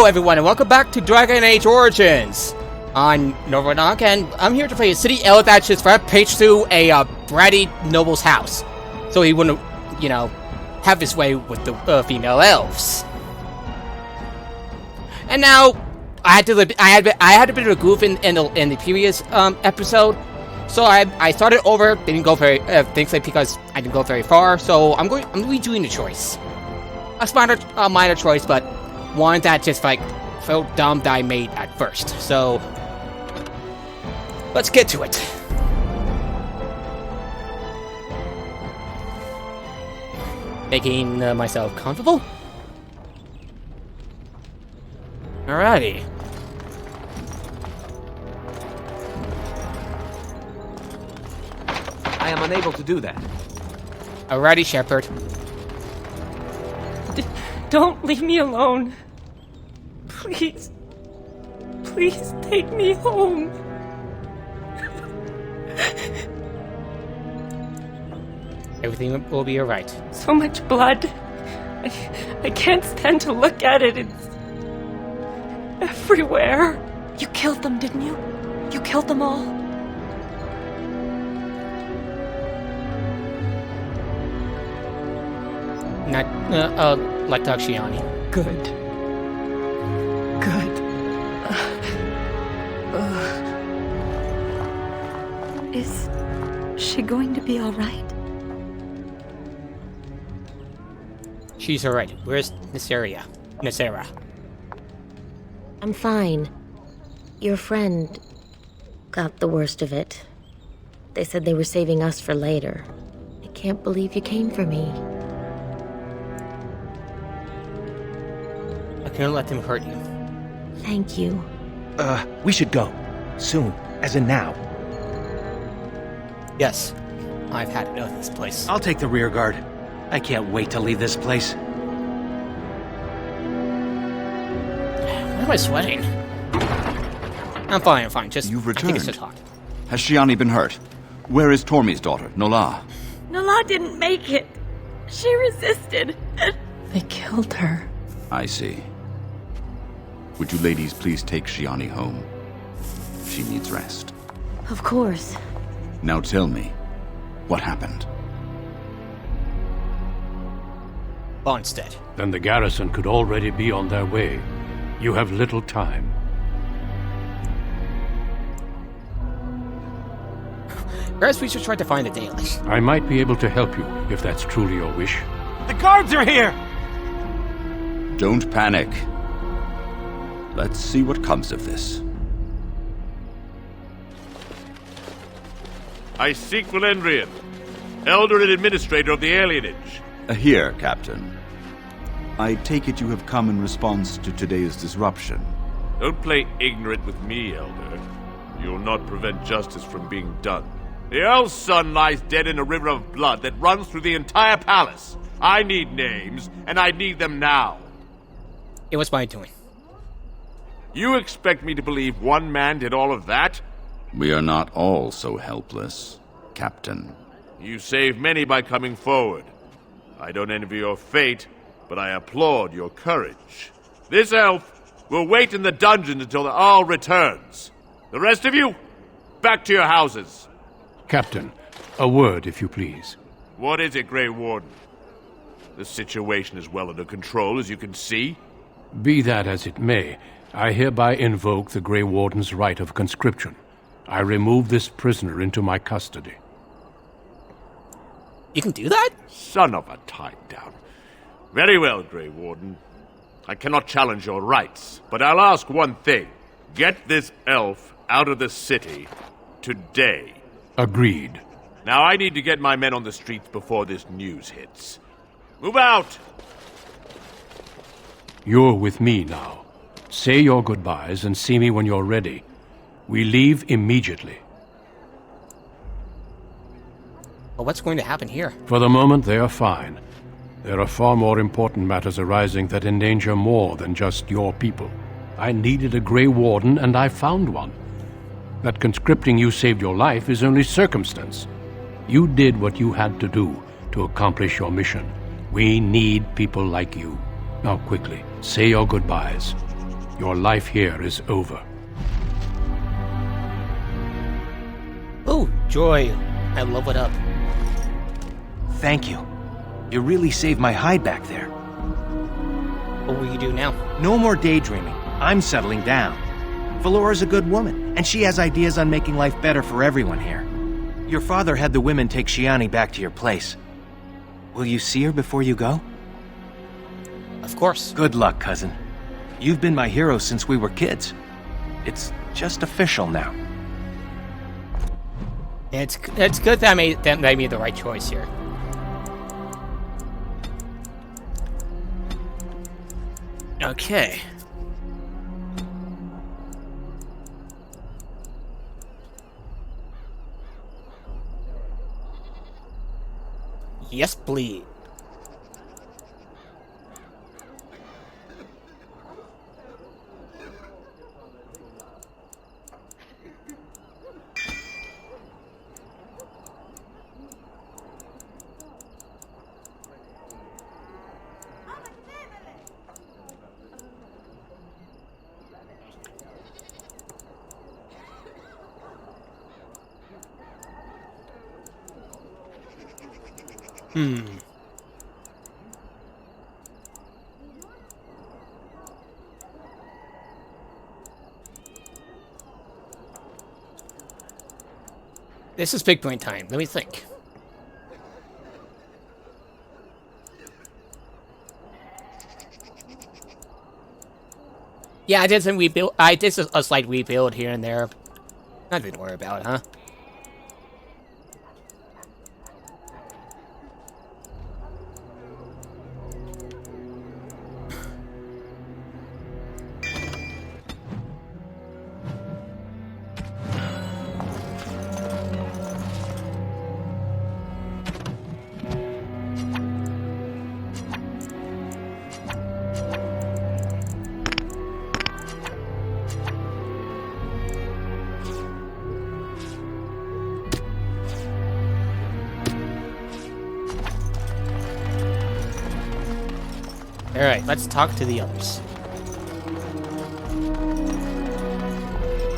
everyone, and welcome back to Dragon Age Origins. I'm Novodonk, and I'm here to play a city elf that just rampaged through a bratty noble's house, so he wouldn't, have his way with the female elves. And now, I had a bit of a goof in the previous episode, so I started over. Didn't go very thankfully because I didn't go very far. So I'm redoing the choice. A minor choice, but one that just felt dumb that I made at first. So let's get to it. Making myself comfortable. Alrighty. I am unable to do that. Alrighty, Shepard. Don't leave me alone. Please. Please take me home. Everything will be alright. So much blood. I can't stand to look at it. It's everywhere. You killed them, didn't you? You killed them all? Not, like Takshiani. Good. Good. Is she going to be all right? She's alright. Where's Nasera? I'm fine. Your friend got the worst of it. They said they were saving us for later. I can't believe you came for me. I couldn't let them hurt you. Thank you. We should go. Soon. As in now. Yes. I've had enough of this place. I'll take the rear guard. I can't wait to leave this place. Why am I sweating? I'm fine. Just You've I think it's returned. just hot. Has Shiani been hurt? Where is Tormi's daughter, Nola? Nala didn't make it. She resisted. They killed her. I see. Would you ladies please take Shiani home? She needs rest. Of course. Now tell me, what happened? Bondstead. Then the garrison could already be on their way. You have little time. Perhaps we should try to find the Dalish. I might be able to help you, if that's truly your wish. The guards are here! Don't panic. Let's see what comes of this. I seek Valendrian, Elder and Administrator of the Alienage. Here, Captain. I take it you have come in response to today's disruption. Don't play ignorant with me, Elder. You'll not prevent justice from being done. The Elf's son lies dead in a river of blood that runs through the entire palace. I need names, and I need them now. It was my doing. You expect me to believe one man did all of that? We are not all so helpless, Captain. You saved many by coming forward. I don't envy your fate, but I applaud your courage. This elf will wait in the dungeon until the Arl returns. The rest of you, back to your houses. Captain, a word, if you please. What is it, Grey Warden? The situation is well under control, as you can see. Be that as it may, I hereby invoke the Grey Warden's right of conscription. I remove this prisoner into my custody. You can do that? Son of a tie-down. Very well, Grey Warden. I cannot challenge your rights, but I'll ask one thing. Get this elf out of the city today. Agreed. Now I need to get my men on the streets before this news hits. Move out! You're with me now. Say your goodbyes and see me when you're ready. We leave immediately. Well, what's going to happen here? For the moment, they are fine. There are far more important matters arising that endanger more than just your people. I needed a Grey Warden, and I found one. That conscripting you saved your life is only circumstance. You did what you had to do to accomplish your mission. We need people like you. Now quickly, say your goodbyes. Your life here is over. Oh, joy. I love it up. Thank you. You really saved my hide back there. What will you do now? No more daydreaming. I'm settling down. Valora's a good woman, and she has ideas on making life better for everyone here. Your father had the women take Shiani back to your place. Will you see her before you go? Of course. Good luck, cousin. You've been my hero since we were kids. It's just official now. It's good that I made the right choice here. Okay. Yes, please. This is big brain time. Let me think. Yeah, I did some rebuild. I did a slight rebuild here and there. Nothing to worry about, huh? Alright, let's talk to the others.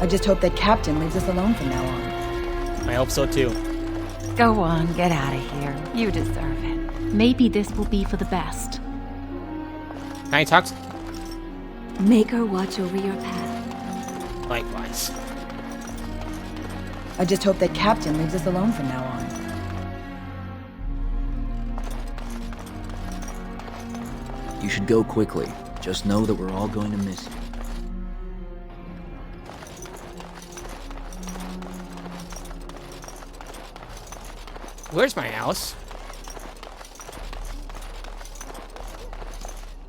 I just hope that Captain leaves us alone from now on. I hope so too. Go on, get out of here. You deserve it. Maybe this will be for the best. Can I talk? Make her watch over your path. Likewise. I just hope that Captain leaves us alone from now on. You should go quickly. Just know that we're all going to miss you. Where's my house?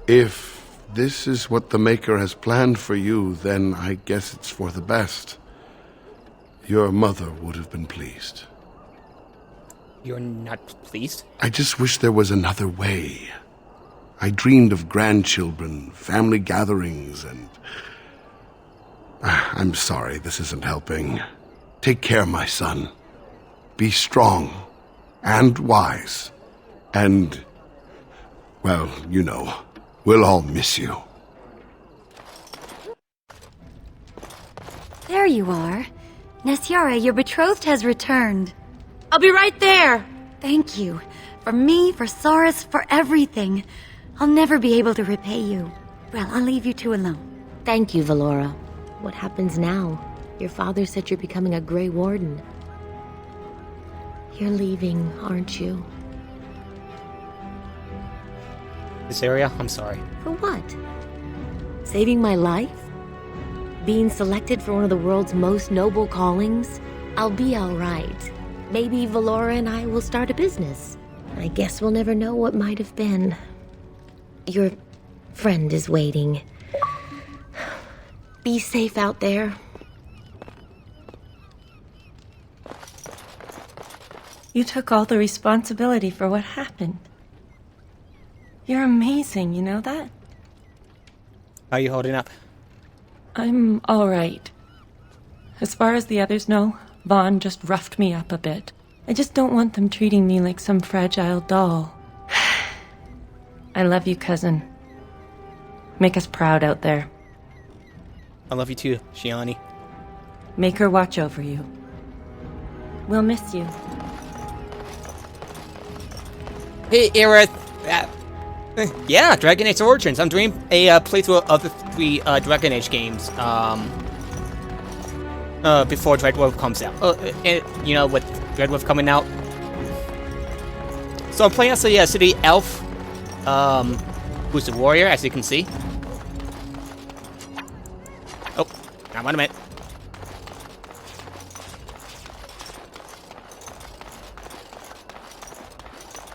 If this is what the Maker has planned for you, then I guess it's for the best. Your mother would have been pleased. You're not pleased? I just wish there was another way. I dreamed of grandchildren, family gatherings, and... I'm sorry, this isn't helping. Take care, my son. Be strong and wise. And, well, you know, we'll all miss you. There you are. Nesyara, your betrothed has returned. I'll be right there! Thank you. For me, for Saurus, for everything. I'll never be able to repay you. Well, I'll leave you two alone. Thank you, Valora. What happens now? Your father said you're becoming a Grey Warden. You're leaving, aren't you? This area? I'm sorry. For what? Saving my life? Being selected for one of the world's most noble callings? I'll be all right. Maybe Valora and I will start a business. I guess we'll never know what might have been. Your friend is waiting. Be safe out there. You took all the responsibility for what happened. You're amazing, you know that? How are you holding up? I'm all right. As far as the others know, Vaughn just roughed me up a bit. I just don't want them treating me like some fragile doll. I love you, cousin. Make us proud out there. I love you too, Shiani. Make her watch over you. We'll miss you. Hey, Aerith. Yeah, Dragon Age Origins. I'm doing a playthrough of the 3 Dragon Age games before Dreadwolf comes out. You know, with Dreadwolf coming out. So I'm playing as the city elf, who's the warrior, as you can see. Oh, now wait a minute.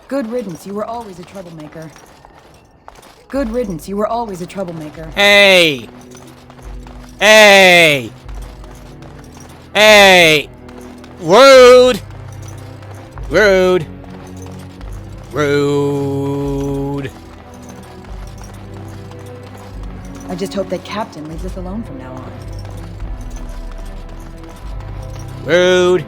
Good riddance, you were always a troublemaker. Good riddance, you were always a troublemaker. Hey! Hey! Hey! Rude! Rude! Rude! I just hope that Captain leaves us alone from now on. Rude!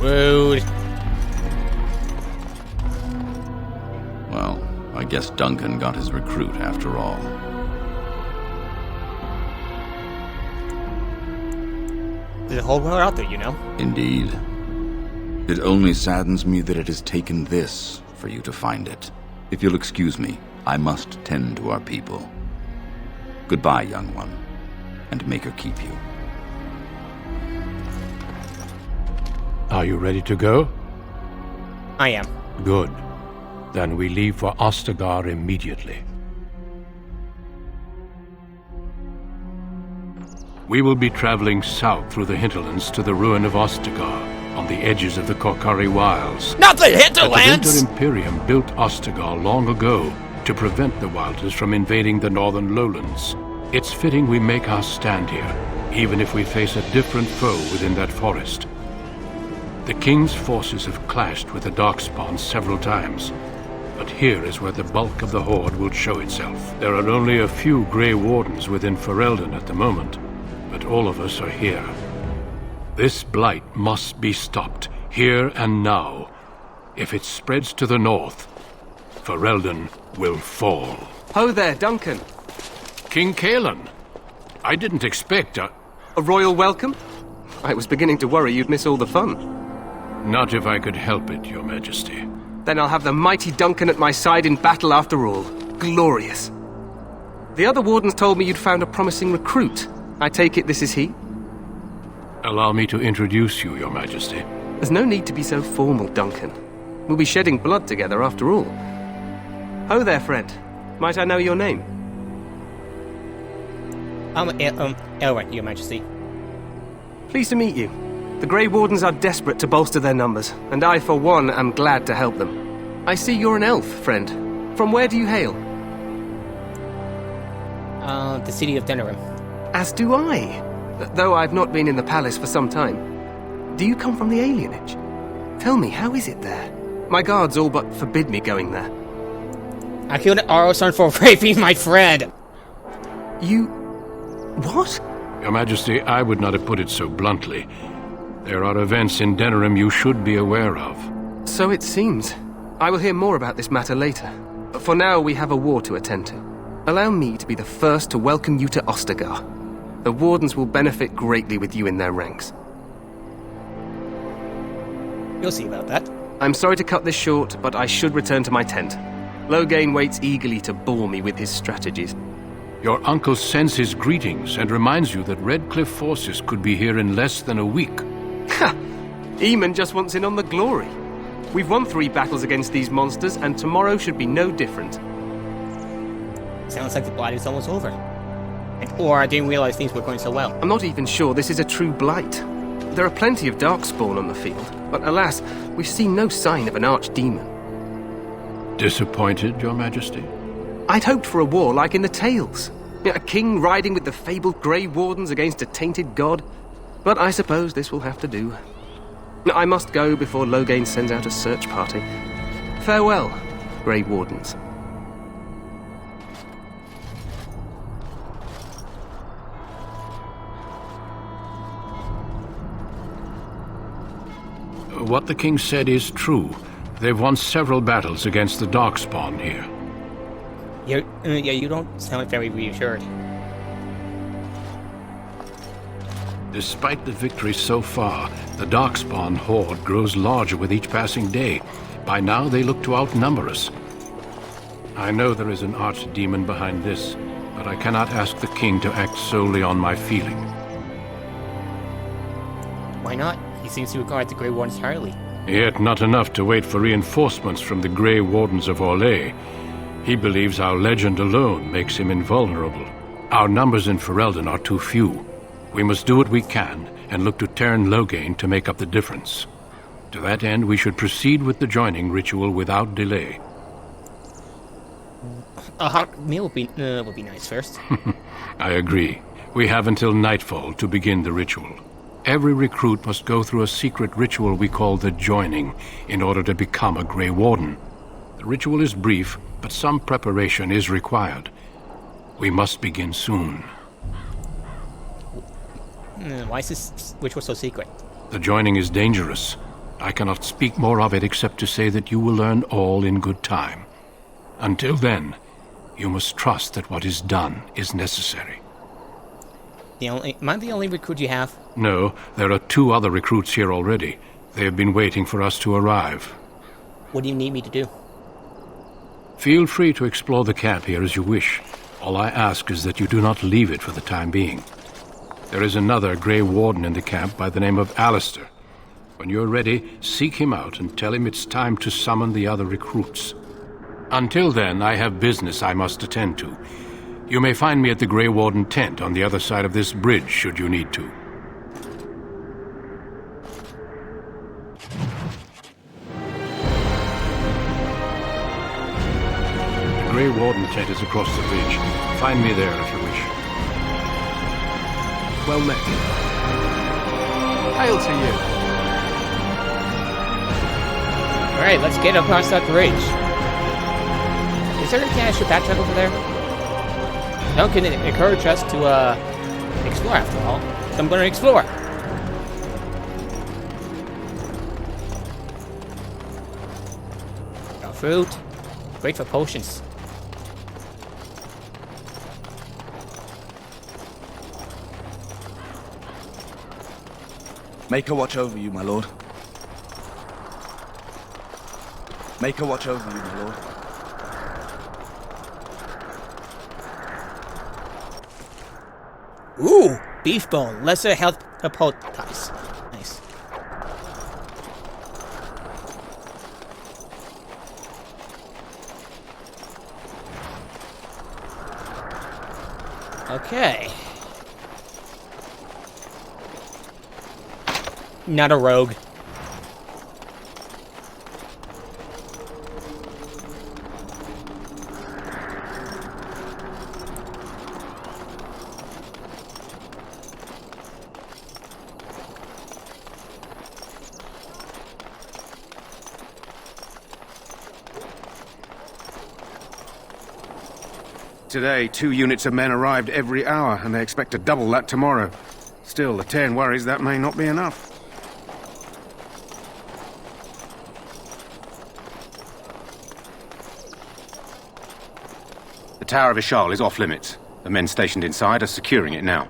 Rude. Well, I guess Duncan got his recruit after all. There's a whole world out there, you know? Indeed. It only saddens me that it has taken this for you to find it. If you'll excuse me, I must tend to our people. Goodbye, young one, and make her keep you. Are you ready to go? I am. Good. Then we leave for Ostagar immediately. We will be traveling south through the hinterlands to the ruin of Ostagar, on the edges of the Korkari Wilds. Not the hinterlands! The Winter Imperium built Ostagar long ago to prevent the Wilders from invading the northern lowlands. It's fitting we make our stand here, even if we face a different foe within that forest. The King's forces have clashed with the Darkspawn several times, but here is where the bulk of the Horde will show itself. There are only a few Grey Wardens within Ferelden at the moment, but all of us are here. This blight must be stopped, here and now. If it spreads to the north, Ferelden will fall. Ho there, Duncan. King Kaelan. I didn't expect a royal welcome? I was beginning to worry you'd miss all the fun. Not if I could help it, Your Majesty. Then I'll have the mighty Duncan at my side in battle after all. Glorious. The other wardens told me you'd found a promising recruit. I take it this is he? Allow me to introduce you, Your Majesty. There's no need to be so formal, Duncan. We'll be shedding blood together after all. Ho there, friend. Might I know your name? Elwyn, Your Majesty. Pleased to meet you. The Grey Wardens are desperate to bolster their numbers, and I, for one, am glad to help them. I see you're an elf, friend. From where do you hail? The city of Denerim. As do I, though I've not been in the palace for some time. Do you come from the alienage? Tell me, how is it there? My guards all but forbid me going there. I killed Arasan for raping my friend! You... what? Your Majesty, I would not have put it so bluntly. There are events in Denerim you should be aware of. So it seems. I will hear more about this matter later. But for now, we have a war to attend to. Allow me to be the first to welcome you to Ostagar. The Wardens will benefit greatly with you in their ranks. You'll see about that. I'm sorry to cut this short, but I should return to my tent. Loghain waits eagerly to bore me with his strategies. Your uncle sends his greetings and reminds you that Redcliffe forces could be here in less than a week. Ha! Eamon just wants in on the glory. We've won 3 battles against these monsters, and tomorrow should be no different. Sounds like the blight is almost over. Or I didn't realize things were going so well. I'm not even sure this is a true blight. There are plenty of Darkspawn on the field, but alas, we've seen no sign of an archdemon. Disappointed, Your Majesty? I'd hoped for a war like in the tales. A king riding with the fabled Grey Wardens against a tainted god. But I suppose this will have to do. I must go before Loghain sends out a search party. Farewell, Grey Wardens. What the king said is true. They've won several battles against the Darkspawn here. You don't sound very reassured. Despite the victory so far, the Darkspawn horde grows larger with each passing day. By now, they look to outnumber us. I know there is an archdemon behind this, but I cannot ask the king to act solely on my feeling. Why not? He seems to regard the Grey Wardens highly. Yet not enough to wait for reinforcements from the Grey Wardens of Orlais. He believes our legend alone makes him invulnerable. Our numbers in Ferelden are too few. We must do what we can and look to Teyrn Loghain to make up the difference. To that end, we should proceed with the joining ritual without delay. A hot meal would be nice first. I agree. We have until nightfall to begin the ritual. Every recruit must go through a secret ritual we call the joining in order to become a Grey Warden. The ritual is brief, but some preparation is required. We must begin soon. Why is this ritual so secret? The joining is dangerous. I cannot speak more of it except to say that you will learn all in good time. Until then, you must trust that what is done is necessary. Am I the only recruit you have? No, there are 2 other recruits here already. They have been waiting for us to arrive. What do you need me to do? Feel free to explore the camp here as you wish. All I ask is that you do not leave it for the time being. There is another Grey Warden in the camp by the name of Alistair. When you're ready, seek him out and tell him it's time to summon the other recruits. Until then, I have business I must attend to. You may find me at the Grey Warden tent on the other side of this bridge, should you need to. The Grey Warden tent is across the bridge. Find me there if you wish. Well met. Hail to you. Alright, let's get across that bridge. Is there anything I should backtrack over there? Duncan encouraged us to explore after all, so I'm going to explore. Got fruit. Great for potions. Maker watch over you, my lord. Maker watch over you, my lord. Ooh, beef bone, lesser health poultice. Nice. Okay. Not a rogue. Today, 2 units of men arrived every hour, and they expect to double that tomorrow. Still, the Teyrn worries that may not be enough. The Tower of Ishal is off limits. The men stationed inside are securing it now.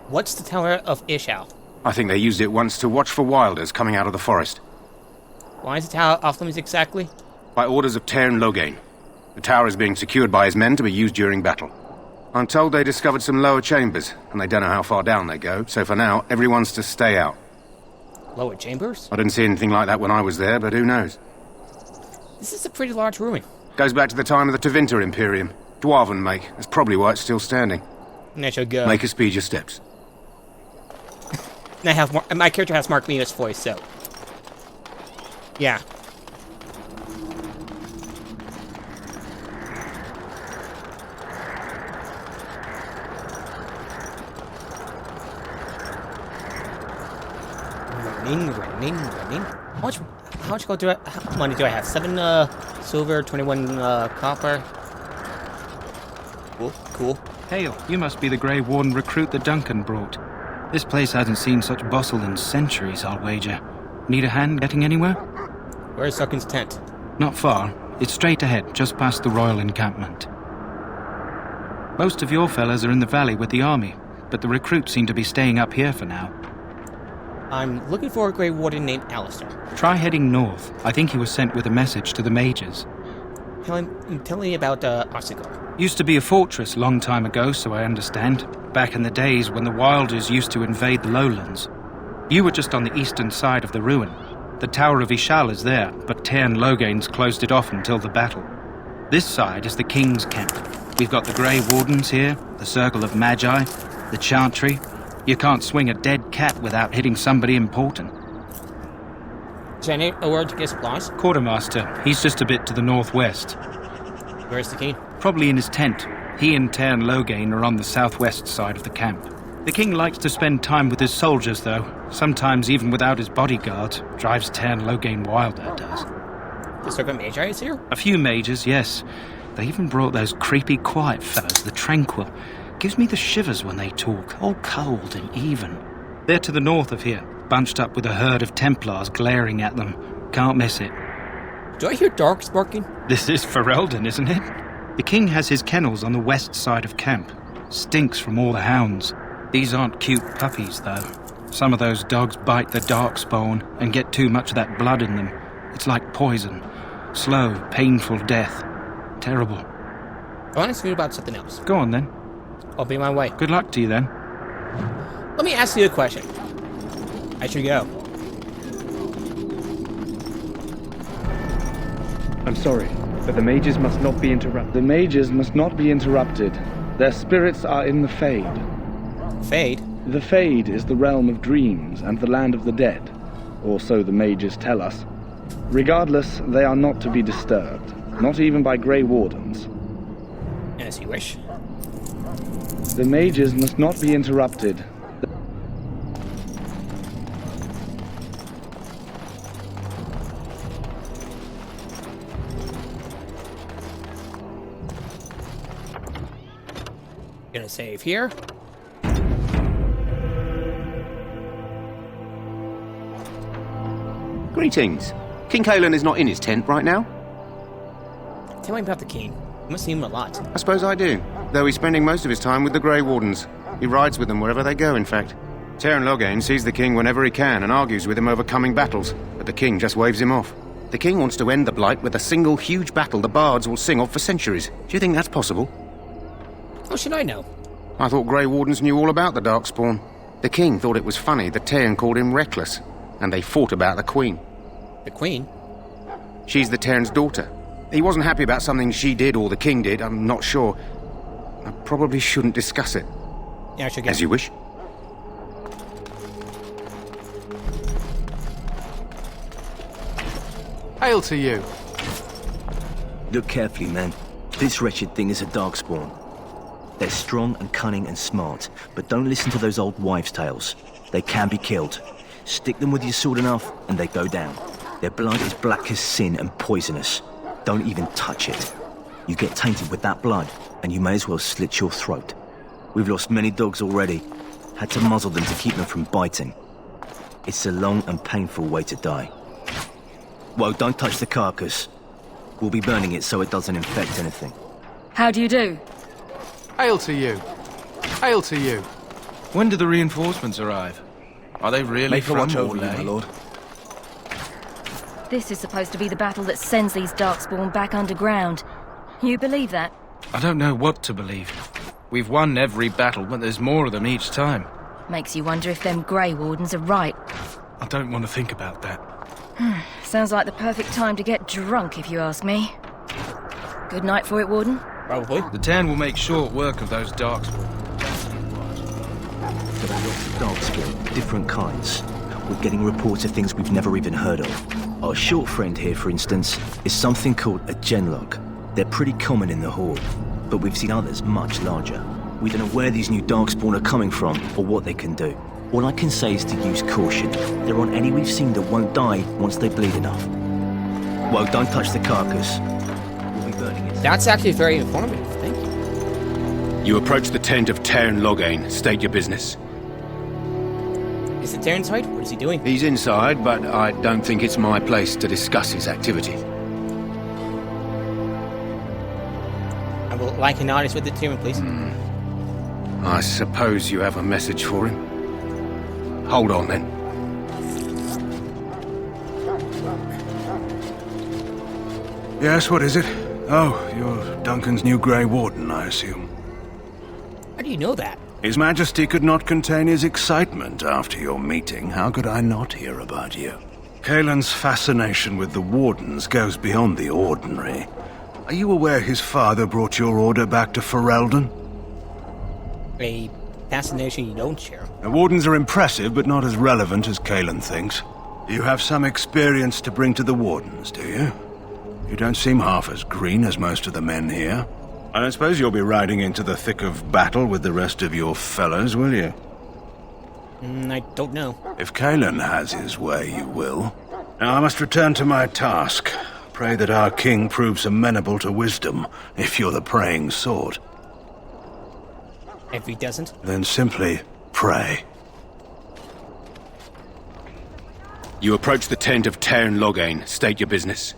What's the Tower of Ishal? I think they used it once to watch for wilders coming out of the forest. Why is the tower off limits exactly? By orders of Teyrn Loghain. The tower is being secured by his men to be used during battle. I'm told they discovered some lower chambers, and they don't know how far down they go, so for now, everyone's to stay out. Lower chambers? I didn't see anything like that when I was there, but who knows? This is a pretty large ruin. Goes back to the time of the Tevinter Imperium. Dwarven make. That's probably why it's still standing. I shall go. Make her speed your steps. And I have my character has Mark Lena's voice, so yeah. Running. How much gold money do I have? 7 silver, 21 copper. Cool. Hail, you must be the Grey Warden recruit that Duncan brought. This place hasn't seen such bustle in centuries, I'll wager. Need a hand getting anywhere? Where's Suckin's tent? Not far. It's straight ahead, just past the royal encampment. Most of your fellas are in the valley with the army, but the recruits seem to be staying up here for now. I'm looking for a Grey Warden named Alistair. Try heading north. I think he was sent with a message to the mages. Tell me about Ossigar. Used to be a fortress long time ago, so I understand. Back in the days when the Wilders used to invade the lowlands. You were just on the eastern side of the ruin. The Tower of Ishal is there, but Tairn Logain's closed it off until the battle. This side is the King's camp. We've got the Grey Wardens here, the Circle of Magi, the Chantry. You can't swing a dead cat without hitting somebody important. Is there anywhere to get supplies? Quartermaster, he's just a bit to the northwest. Where's the King? Probably in his tent. He and Tairn Logain are on the southwest side of the camp. The King likes to spend time with his soldiers, though. Sometimes even without his bodyguard. Drives Tairn Logain wild, that does. The Circle of Magi is here? A few mages, yes. They even brought those creepy quiet fellows, the Tranquil. Gives me the shivers when they talk, all cold and even. They're to the north of here, bunched up with a herd of Templars glaring at them. Can't miss it. Do I hear dogs barking? This is Ferelden, isn't it? The King has his kennels on the west side of camp. Stinks from all the hounds. These aren't cute puppies, though. Some of those dogs bite the darkspawn and get too much of that blood in them. It's like poison. Slow, painful death. Terrible. I want to ask you about something else. Go on, then. I'll be my way. Good luck to you, then. Let me ask you a question. I should go. I'm sorry, but the mages must not be interrupted. The mages must not be interrupted. Their spirits are in the Fade. Fade? The Fade is the realm of dreams and the land of the dead, or so the mages tell us. Regardless, they are not to be disturbed, not even by Grey Wardens. As you wish. The mages must not be interrupted. Gonna save here. Greetings. King Kalen is not in his tent right now? Tell me about the King. You must see him a lot. I suppose I do, though he's spending most of his time with the Grey Wardens. He rides with them wherever they go, in fact. Tairn Logain sees the King whenever he can and argues with him over coming battles, but the King just waves him off. The King wants to end the Blight with a single huge battle the bards will sing of for centuries. Do you think that's possible? How should I know? I thought Grey Wardens knew all about the Darkspawn. The King thought it was funny that Tairn called him reckless, and they fought about the Queen. The Queen? She's the Tairn's daughter. He wasn't happy about something she did or the King did, I'm not sure. I probably shouldn't discuss it. Yeah, I should get As you wish. Hail to you. Look carefully, man. This wretched thing is a Darkspawn. They're strong and cunning and smart, but don't listen to those old wives' tales. They can be killed. Stick them with your sword enough, and they go down. Their blood is black as sin and poisonous. Don't even touch it. You get tainted with that blood, and you may as well slit your throat. We've lost many dogs already. Had to muzzle them to keep them from biting. It's a long and painful way to die. Well, don't touch the carcass. We'll be burning it so it doesn't infect anything. How do you do? Hail to you. Hail to you. When do the reinforcements arrive? Are they really Make a from watch over you, Morley? my lord. This is supposed to be the battle that sends these Darkspawn back underground. You believe that? I don't know what to believe. We've won every battle, but there's more of them each time. Makes you wonder if them Grey Wardens are right. I don't want to think about that. Sounds like the perfect time to get drunk, if you ask me. Good night for it, Warden? Probably. The Tairn will make short work of those Darkspawn. There are lots of Darkspawn, different kinds. We're getting reports of things we've never even heard of. Our short friend here, for instance, is something called a Genlock. They're pretty common in the Horde, but we've seen others much larger. We don't know where these new Darkspawn are coming from or what they can do. All I can say is to use caution. There aren't any we've seen that won't die once they bleed enough. Well, don't touch the carcass. We'll be burning it. That's actually very informative. Thank you. You approach the tent of Tairn Logain. State your business. Is the Terran side? What is he doing? He's inside, but I don't think it's my place to discuss his activity. I will like an artist with the Terran, please. I suppose you have a message for him. Hold on, then. Yes, what is it? Oh, you're Duncan's new Grey Warden, I assume. How do you know that? His Majesty could not contain his excitement after your meeting. How could I not hear about you? Kaelin's fascination with the Wardens goes beyond the ordinary. Are you aware his father brought your order back to Ferelden? A fascination you don't share. The Wardens are impressive, but not as relevant as Kaelin thinks. You have some experience to bring to the Wardens, do you? You don't seem half as green as most of the men here. I don't suppose you'll be riding into the thick of battle with the rest of your fellows, will you? I don't know. If Kaelin has his way, you will. Now I must return to my task. Pray that our king proves amenable to wisdom, if you're the praying sort. If he doesn't? Then simply pray. You approach the tent of Tairn Loghain. State your business.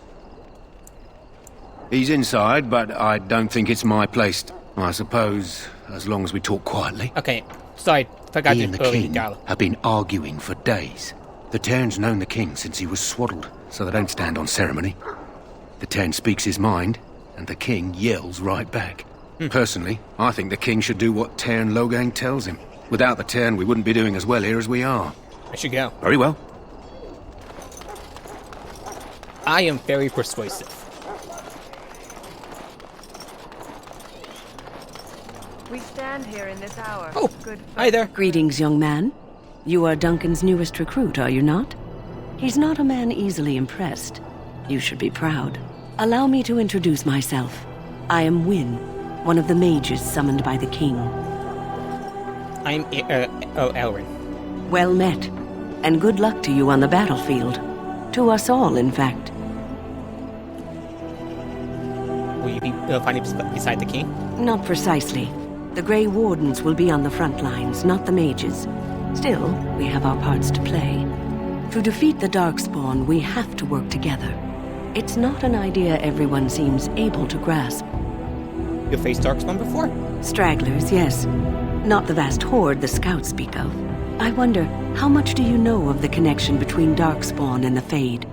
He's inside, but I don't think it's my place. I suppose, as long as we talk quietly. Okay, sorry, forgot He to and the early king dialogue. have been arguing for days. The Tairn's known the king since he was swaddled, so they don't stand on ceremony. The Tairn speaks his mind, and the king yells right back. Personally, I think the king should do what Tairn Loghain tells him. Without the Tairn, we wouldn't be doing as well here as we are. I should go. Very well. I am very persuasive. We stand here in this hour. Oh, hi there. Greetings, young man. You are Duncan's newest recruit, are you not? He's not a man easily impressed. You should be proud. Allow me to introduce myself. I am Wynne, one of the mages summoned by the king. I'm Elrin. Well met, and good luck to you on the battlefield. To us all, in fact. Will you be fighting beside the king? Not precisely. The Grey Wardens will be on the front lines, not the mages. Still, we have our parts to play. To defeat the Darkspawn, we have to work together. It's not an idea everyone seems able to grasp. You've faced Darkspawn before? Stragglers, yes. Not the vast horde the scouts speak of. I wonder, how much do you know of the connection between Darkspawn and the Fade?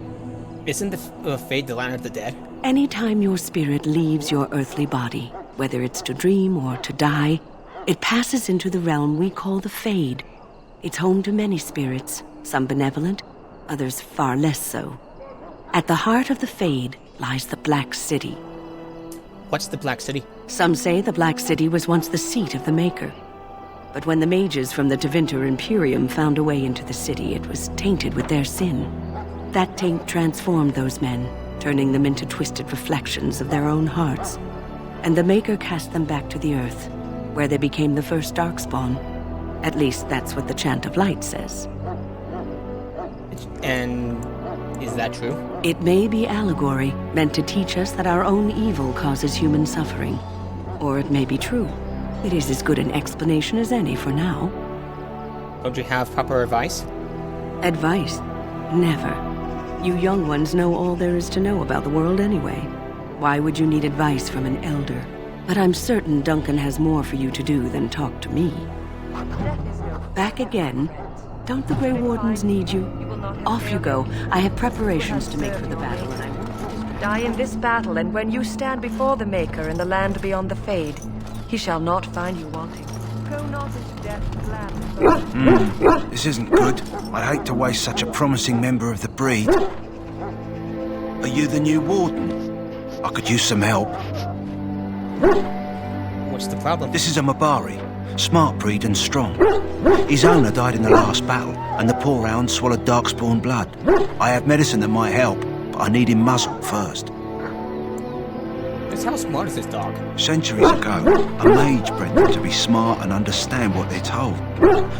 Isn't the Fade the land of the dead? Anytime your spirit leaves your earthly body, whether it's to dream or to die, it passes into the realm we call the Fade. It's home to many spirits, some benevolent, others far less so. At the heart of the Fade lies the Black City. What's the Black City? Some say the Black City was once the seat of the Maker. But when the mages from the Tevinter Imperium found a way into the city, it was tainted with their sin. That taint transformed those men, turning them into twisted reflections of their own hearts. And the Maker cast them back to the Earth, where they became the first Darkspawn. At least that's what the Chant of Light says. And is that true? It may be allegory, meant to teach us that our own evil causes human suffering. Or it may be true. It is as good an explanation as any for now. Don't you have proper advice? Advice? Never. You young ones know all there is to know about the world anyway. Why would you need advice from an elder? But I'm certain Duncan has more for you to do than talk to me. Back again? Don't the Grey Wardens need you? Off you go. I have preparations to make for the battle, and I won't Die in this battle, and when you stand before the Maker in the land beyond the Fade, he shall not find you wanting. Go not into death gladly. This isn't good. I hate to waste such a promising member of the breed. Are you the new warden? I could use some help. What's the problem? This is a Mabari. Smart breed and strong. His owner died in the last battle, and the poor hound swallowed Darkspawn blood. I have medicine that might help, but I need him muzzled first. How smart is this dog? Centuries ago, a mage bred them to be smart and understand what they're told.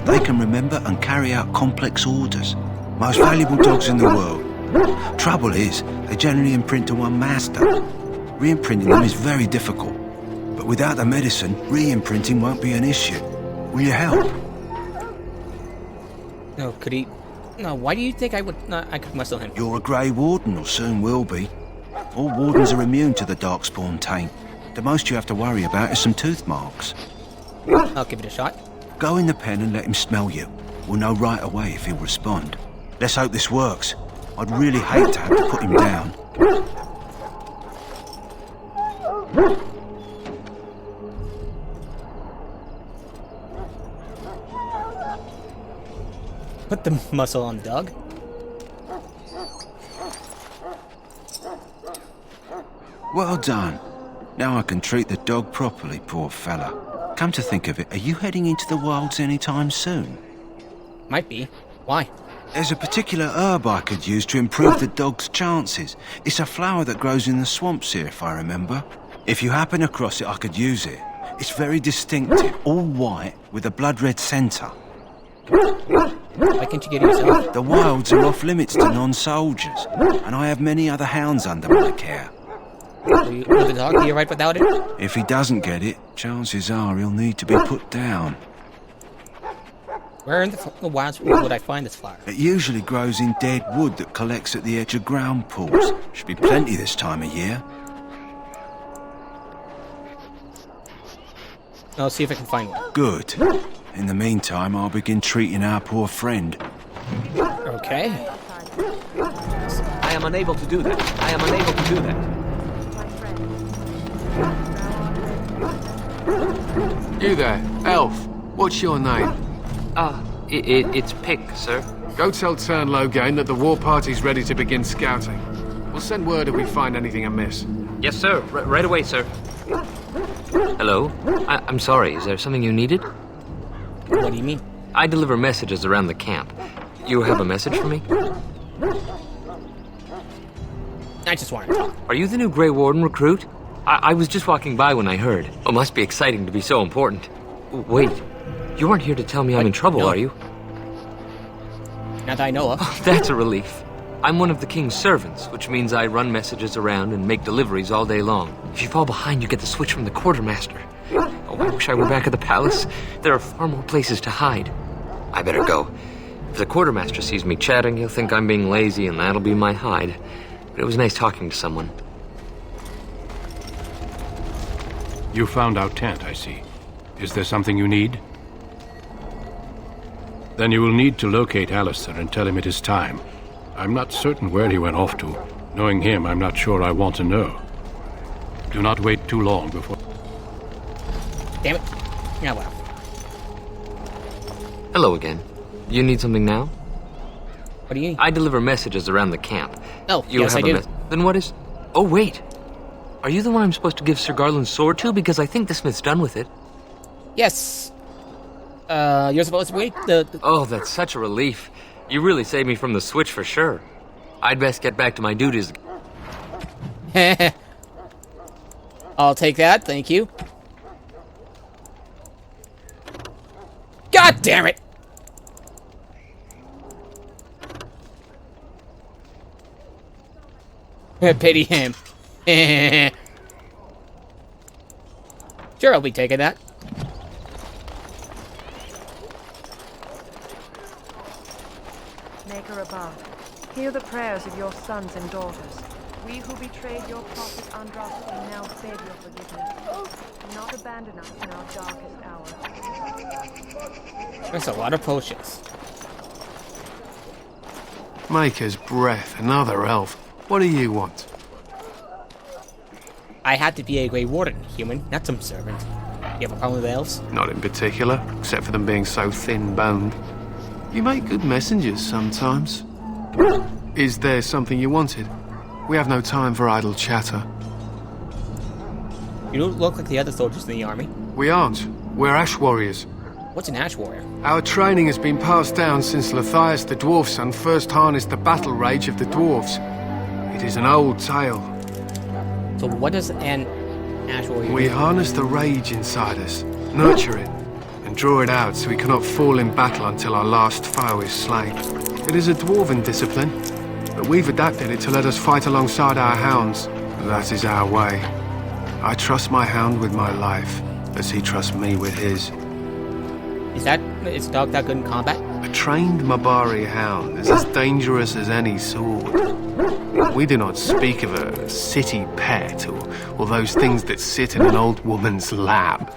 They can remember and carry out complex orders. Most valuable dogs in the world. Trouble is, they generally imprint to one master. Re-imprinting them is very difficult. But without the medicine, re-imprinting won't be an issue. Will you help? No, could he... No, why do you think I would... I could muscle him? You're a Grey Warden, or soon will be. All Wardens are immune to the Darkspawn taint. The most you have to worry about is some tooth marks. I'll give it a shot. Go in the pen and let him smell you. We'll know right away if he'll respond. Let's hope this works. I'd really hate to have to put him down. Put the muscle on Doug. Well done. Now I can treat the dog properly, poor fella. Come to think of it, are you heading into the wilds anytime soon? Might be. Why? There's a particular herb I could use to improve the dog's chances. It's a flower that grows in the swamps here, if I remember. If you happen across it, I could use it. It's very distinctive, all white, with a blood-red centre. Why can't you get it yourself? The wilds are off limits to non-soldiers, and I have many other hounds under my care. Will the dog be alright without it? If he doesn't get it, chances are he'll need to be put down. Where in the wilds would I find this flower? It usually grows in dead wood that collects at the edge of ground pools. Should be plenty this time of year. I'll see if I can find one. Good. In the meantime, I'll begin treating our poor friend. Okay. I am unable to do that. I am unable to do that. You there, elf. What's your name? It's Pick, sir. Go tell Tern Logain that the war party's ready to begin scouting. We'll send word if we find anything amiss. Yes, sir. Right away, sir. Hello? I'm sorry, is there something you needed? What do you mean? I deliver messages around the camp. You have a message for me? I just wanted to talk. Are you the new Grey Warden recruit? I was just walking by when I heard. It must be exciting to be so important. Wait, you aren't here to tell me I'm in trouble, no. Are you? Not that I know of. Oh, that's a relief. I'm one of the king's servants, which means I run messages around and make deliveries all day long. If you fall behind, you get the switch from the quartermaster. Oh, I wish I were back at the palace. There are far more places to hide. I better go. If the quartermaster sees me chatting, he'll think I'm being lazy, and that'll be my hide. But it was nice talking to someone. You found our tent, I see. Is there something you need? Then you will need to locate Alistair and tell him it is time. I'm not certain where he went off to. Knowing him, I'm not sure I want to know. Do not wait too long before... Damn it. Yeah, well. Hello again. You need something now? What do you need? I deliver messages around the camp. Oh, yes, I do. Then what is... Oh, wait. Are you the one I'm supposed to give Sir Garland's sword to? Because I think the smith's done with it. Yes. You're supposed to wait Oh, that's such a relief. You really saved me from the switch for sure. I'd best get back to my duties. I'll take that, thank you. God damn it! Pity him. Sure, I'll be taking that. Maker above, hear the prayers of your sons and daughters. We who betrayed your prophet Andraste now beg your forgiveness. Do not abandon us in our darkest hour. There's a lot of potions. Maker's breath, another elf. What do you want? I had to be a Grey Warden, human, not some servant. You have a problem with elves? Not in particular, except for them being so thin-boned. You make good messengers sometimes. Is there something you wanted? We have no time for idle chatter. You don't look like the other soldiers in the army. We aren't. We're Ash Warriors. What's an Ash Warrior? Our training has been passed down since Lathias the Dwarf Son first harnessed the battle rage of the dwarves. It is an old tale. So what does an Ash Warrior do? We harness the rage inside us, nurture it, and draw it out so we cannot fall in battle until our last foe is slain. It is a dwarven discipline, but we've adapted it to let us fight alongside our hounds. That is our way. I trust my hound with my life, as he trusts me with his. Is a dog that good in combat? A trained Mabari hound is as dangerous as any sword. We do not speak of a city pet or those things that sit in an old woman's lap.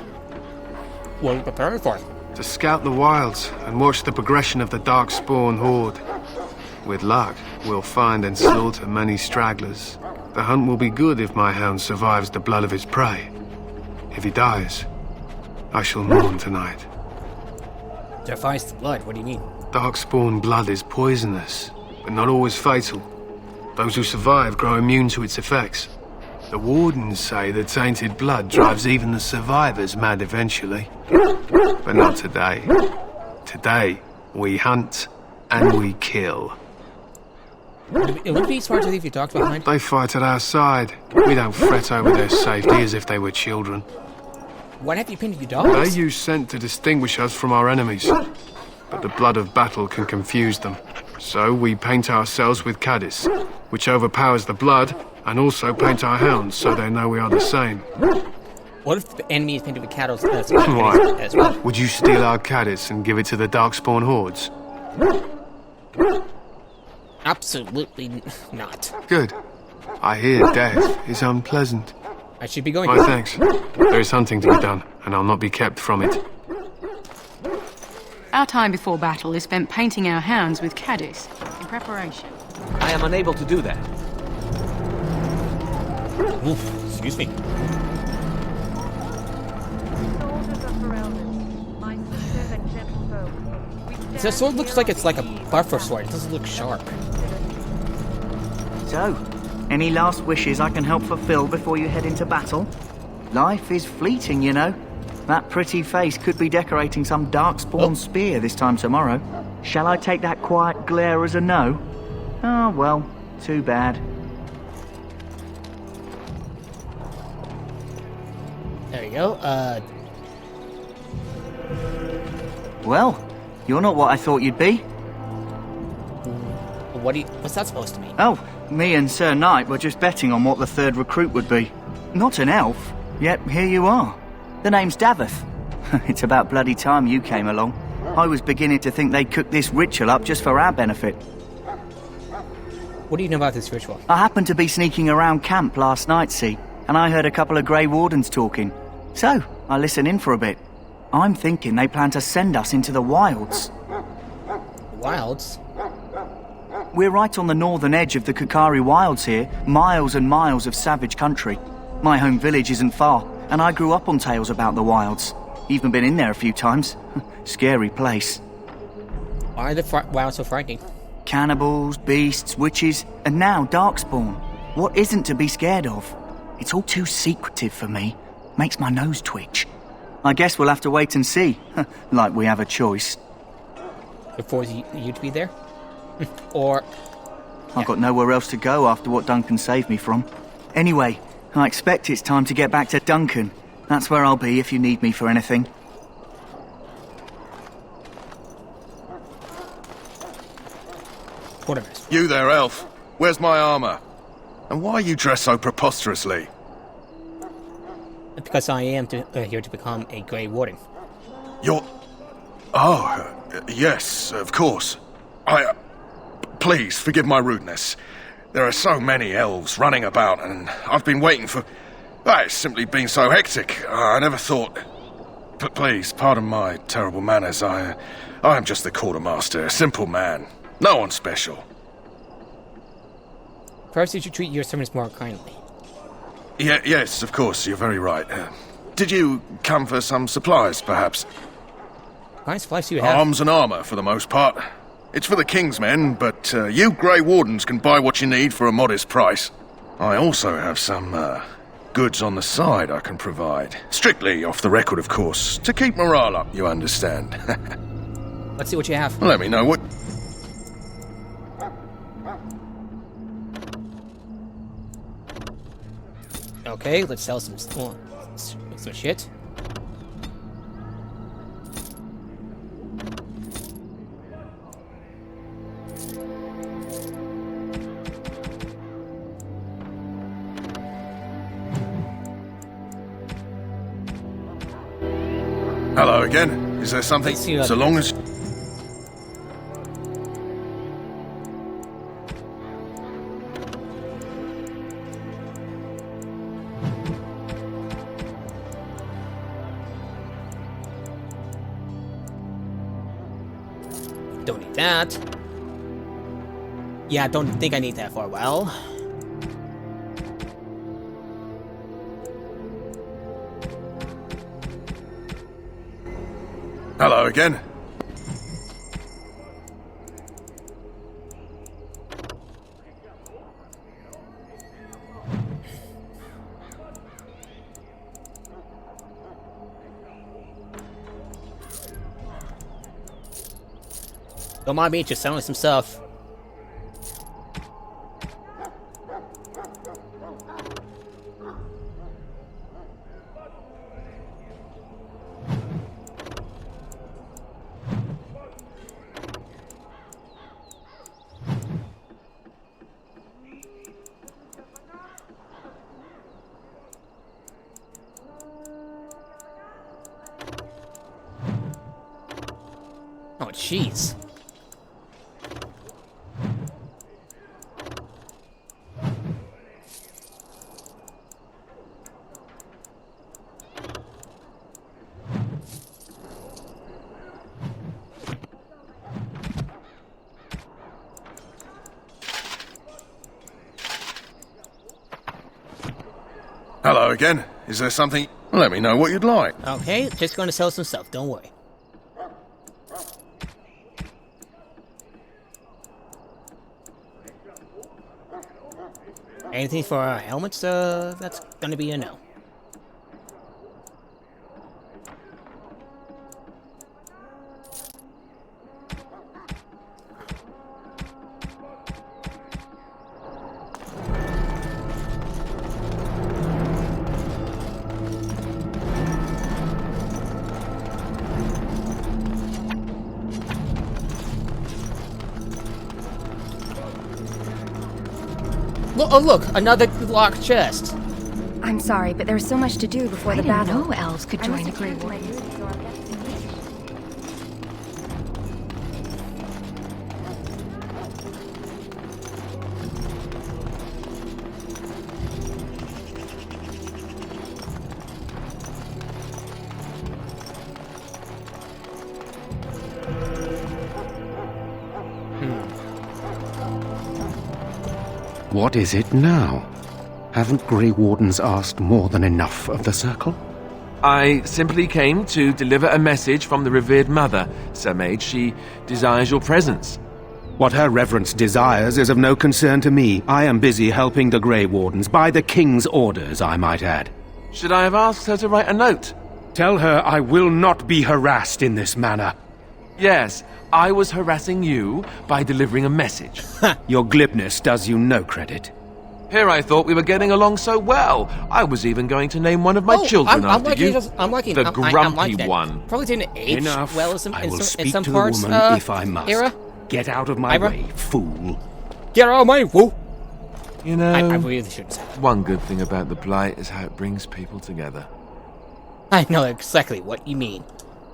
What are you preparing for? To scout the wilds and watch the progression of the Darkspawn horde. With luck, we'll find and slaughter many stragglers. The hunt will be good if my hound survives the blood of his prey. If he dies, I shall mourn tonight. Defies the blood, what do you mean? Darkspawn blood is poisonous, but not always fatal. Those who survive grow immune to its effects. The wardens say that tainted blood drives even the survivors mad eventually. But not today. Today, we hunt and we kill. It would be smart to leave your dogs behind. They fight at our side. We don't fret over their safety as if they were children. Why have you painted your dogs? They use scent to distinguish us from our enemies. But the blood of battle can confuse them. So we paint ourselves with caddis, which overpowers the blood, and also paint our hounds so they know we are the same. What if the enemy is painted with cattle Why? as well? Would you steal our caddis and give it to the Darkspawn hordes? Absolutely not. Good. I hear death is unpleasant. I should be going. My thanks. There is hunting to be done, and I'll not be kept from it. Our time before battle is spent painting our hounds with caddis in preparation. I am unable to do that. Oof, excuse me. The sword looks like it's like a buffer sword. It doesn't look sharp. So, any last wishes I can help fulfill before you head into battle? Life is fleeting, you know. That pretty face could be decorating some Darkspawn spear this time tomorrow. Shall I take that quiet glare as a no? Oh, well, too bad. There you go. Well, you're not what I thought you'd be. What's that supposed to mean? Oh, me and Sir Knight were just betting on what the third recruit would be. Not an elf, yet here you are. The name's Daveth. It's about bloody time you came along. I was beginning to think they'd cooked this ritual up just for our benefit. What do you know about this ritual? I happened to be sneaking around camp last night, see, and I heard a couple of Grey Wardens talking. So, I listened in for a bit. I'm thinking they plan to send us into the wilds. Wilds? We're right on the northern edge of the Kukari Wilds here, miles and miles of savage country. My home village isn't far, and I grew up on tales about the wilds. Even been in there a few times. Scary place. Why are the wilds so frightening? Cannibals, beasts, witches, and now Darkspawn. What isn't to be scared of? It's all too secretive for me. Makes my nose twitch. I guess we'll have to wait and see. Like we have a choice. Before you to be there? Or... I've got nowhere else to go after what Duncan saved me from. Anyway, I expect it's time to get back to Duncan. That's where I'll be if you need me for anything. What a mess. You there, elf. Where's my armor? And why are you dressed so preposterously? Because I am here to become a Grey Warden. You're... Oh, yes, of course. Please, forgive my rudeness. There are so many elves running about, and I've been waiting for... It's simply been so hectic. I never thought... But please, pardon my terrible manners. I am just the quartermaster, a simple man. No one special. Perhaps you should treat your servants more kindly. Yes, of course, you're very right. Did you come for some supplies, perhaps? What kind of supplies do you have? Arms and armor, for the most part. It's for the King's men, but you Grey Wardens can buy what you need for a modest price. I also have some goods on the side I can provide. Strictly off the record, of course, to keep morale up, you understand. Let's see what you have. Let me know what... Okay, let's sell some shit. Hello again. Is there something? So long as... that. Yeah, I don't think I need that for a while. Hello again. Don't mind me, just selling some stuff. Oh, jeez. Hello again. Is there something? Let me know what you'd like. Okay, just going to sell some stuff, don't worry. Anything for our helmets, that's gonna be a no. Oh, look, another locked chest. I'm sorry, but there's so much to do before the battle. I didn't know elves could join the Grey Wardens. What is it now? Haven't Grey Wardens asked more than enough of the Circle? I simply came to deliver a message from the revered mother, Sir Mage. She desires your presence. What her reverence desires is of no concern to me. I am busy helping the Grey Wardens, by the King's orders, I might add. Should I have asked her to write a note? Tell her I will not be harassed in this manner. Yes, I was harassing you by delivering a message. Your glibness does you no credit. Here I thought we were getting along so well. I was even going to name one of my children after you. I'm liking the grumpy like one. Probably didn't age Enough. well I will in speak some to parts, the woman if I must. Era. Get out of my way, fool. Get out of my way. You know, I really shouldn't say that. One good thing about the Blight is how it brings people together. I know exactly what you mean.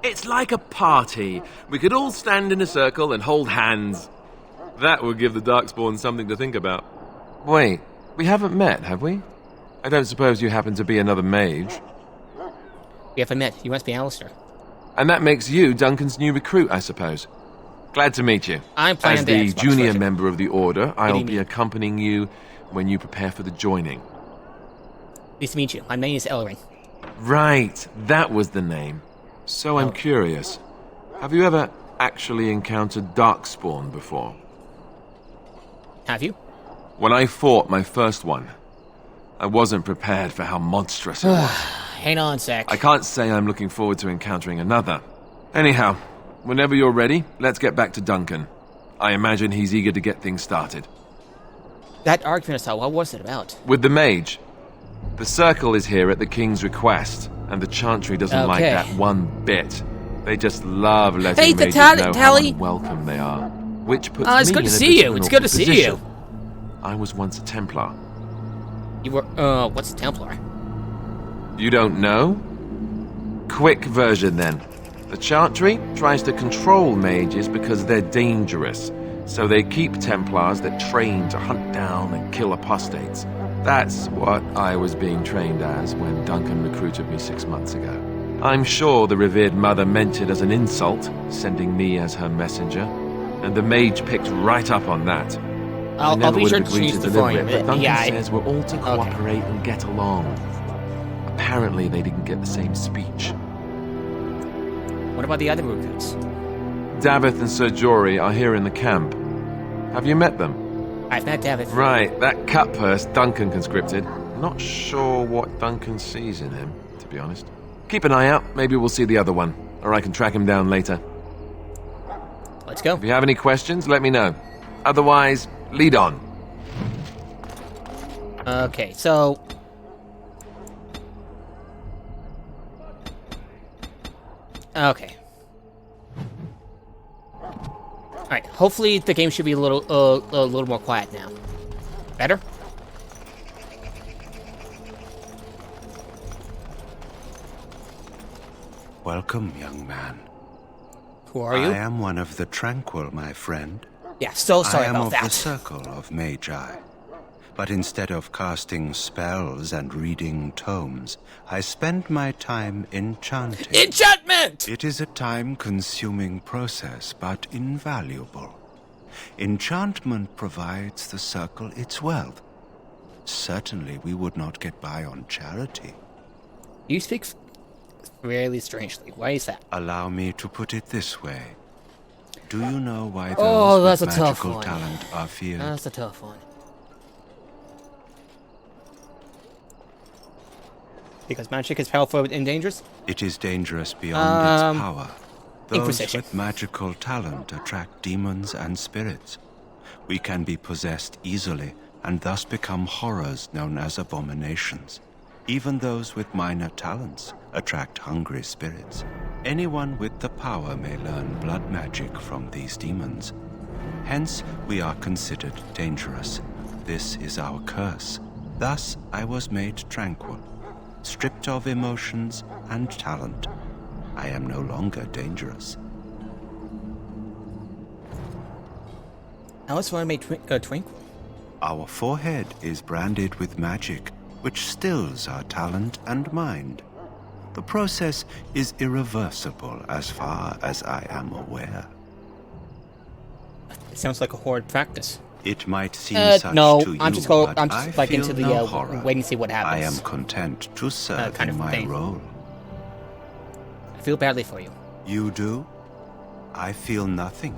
It's like a party. We could all stand in a circle and hold hands. That would give the Darkspawn something to think about. Wait, we haven't met, have we? I don't suppose you happen to be another mage. We haven't met. You must be Alistair. And that makes you Duncan's new recruit, I suppose. Glad to meet you. I'm playing As the the Xbox junior version. member of the Order, I'll do you be mean? accompanying you when you prepare for the joining. Nice to meet you. My name is Elring. Right, that was the name. So I'm curious. Have you ever actually encountered Darkspawn before? Have you? When I fought my first one, I wasn't prepared for how monstrous it was. Hang on a sec. I can't say I'm looking forward to encountering another. Anyhow, whenever you're ready, let's get back to Duncan. I imagine he's eager to get things started. That argument I saw, what was it about? With the mage. The Circle is here at the King's request, and the Chantry doesn't like that one bit. They just love letting mages know how unwelcome they are. Which puts it's me good in to a see bit you. of an It's good to awkward see position. you. I was once a Templar. You were, what's a Templar? You don't know? Quick version then. The Chantry tries to control mages because they're dangerous, so they keep Templars that train to hunt down and kill apostates. That's what I was being trained as when Duncan recruited me 6 months ago. I'm sure the revered mother meant it as an insult, sending me as her messenger. And the mage picked right up on that. I'll never be would sure have to agreed choose to the deliver phone. it, but Duncan Yeah, says we're all to cooperate and get along. Apparently, they didn't get the same speech. What about the other recruits? Davith and Sir Jory are here in the camp. Have you met them? I've met Davith. Right, that cut purse Duncan conscripted. Not sure what Duncan sees in him, to be honest. Keep an eye out. Maybe we'll see the other one, or I can track him down later. Let's go. If you have any questions, let me know. Otherwise, lead on. Okay, so... Okay. Alright, hopefully the game should be a little more quiet now. Better? Welcome, young man. Who are you? I am one of the Tranquil, my friend. Yeah, so sorry I about am of that. the Circle of Magi. But instead of casting spells and reading tomes, I spend my time enchanting. Enchantment! It is a time-consuming process, but invaluable. Enchantment provides the Circle its wealth. Certainly we would not get by on charity. You speak really strangely. Why is that? Allow me to put it this way. Do you know why those with magical talent are feared? That's a tough one. Because magic is powerful and dangerous? It is dangerous beyond its power. Those Inquisition. with magical talent attract demons and spirits. We can be possessed easily and thus become horrors known as abominations. Even those with minor talents attract hungry spirits. Anyone with the power may learn blood magic from these demons. Hence, we are considered dangerous. This is our curse. Thus, I was made tranquil, stripped of emotions and talent. I am no longer dangerous. How is one made tranquil? Our forehead is branded with magic, which stills our talent and mind. The process is irreversible as far as I am aware. It sounds like a horrid practice. It might seem such no, to you, I'm just but I'm I just like feel into the no horror. wait and see what happens. I am content to serve kind in of my thing. role. I feel badly for you. You do? I feel nothing.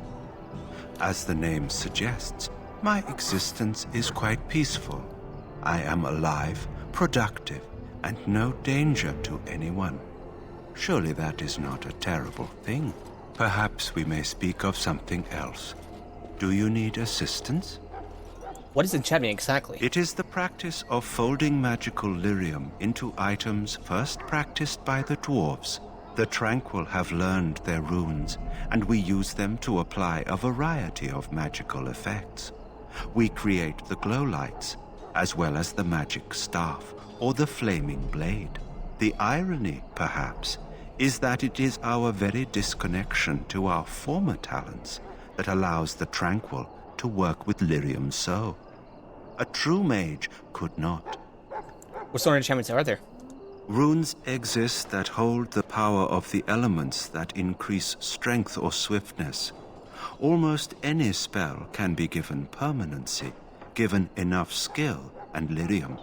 As the name suggests, my existence is quite peaceful. I am alive, productive, and no danger to anyone. Surely that is not a terrible thing. Perhaps we may speak of something else. Do you need assistance? What is enchantment exactly? It is the practice of folding magical lyrium into items first practiced by the dwarves. The Tranquil have learned their runes, and we use them to apply a variety of magical effects. We create the glow lights, as well as the magic staff, or the flaming blade. The irony, perhaps, is that it is our very disconnection to our former talents that allows the Tranquil to work with lyrium so. A true mage could not. What sort of enchantments are there? Runes exist that hold the power of the elements that increase strength or swiftness. Almost any spell can be given permanency, given enough skill and lyrium.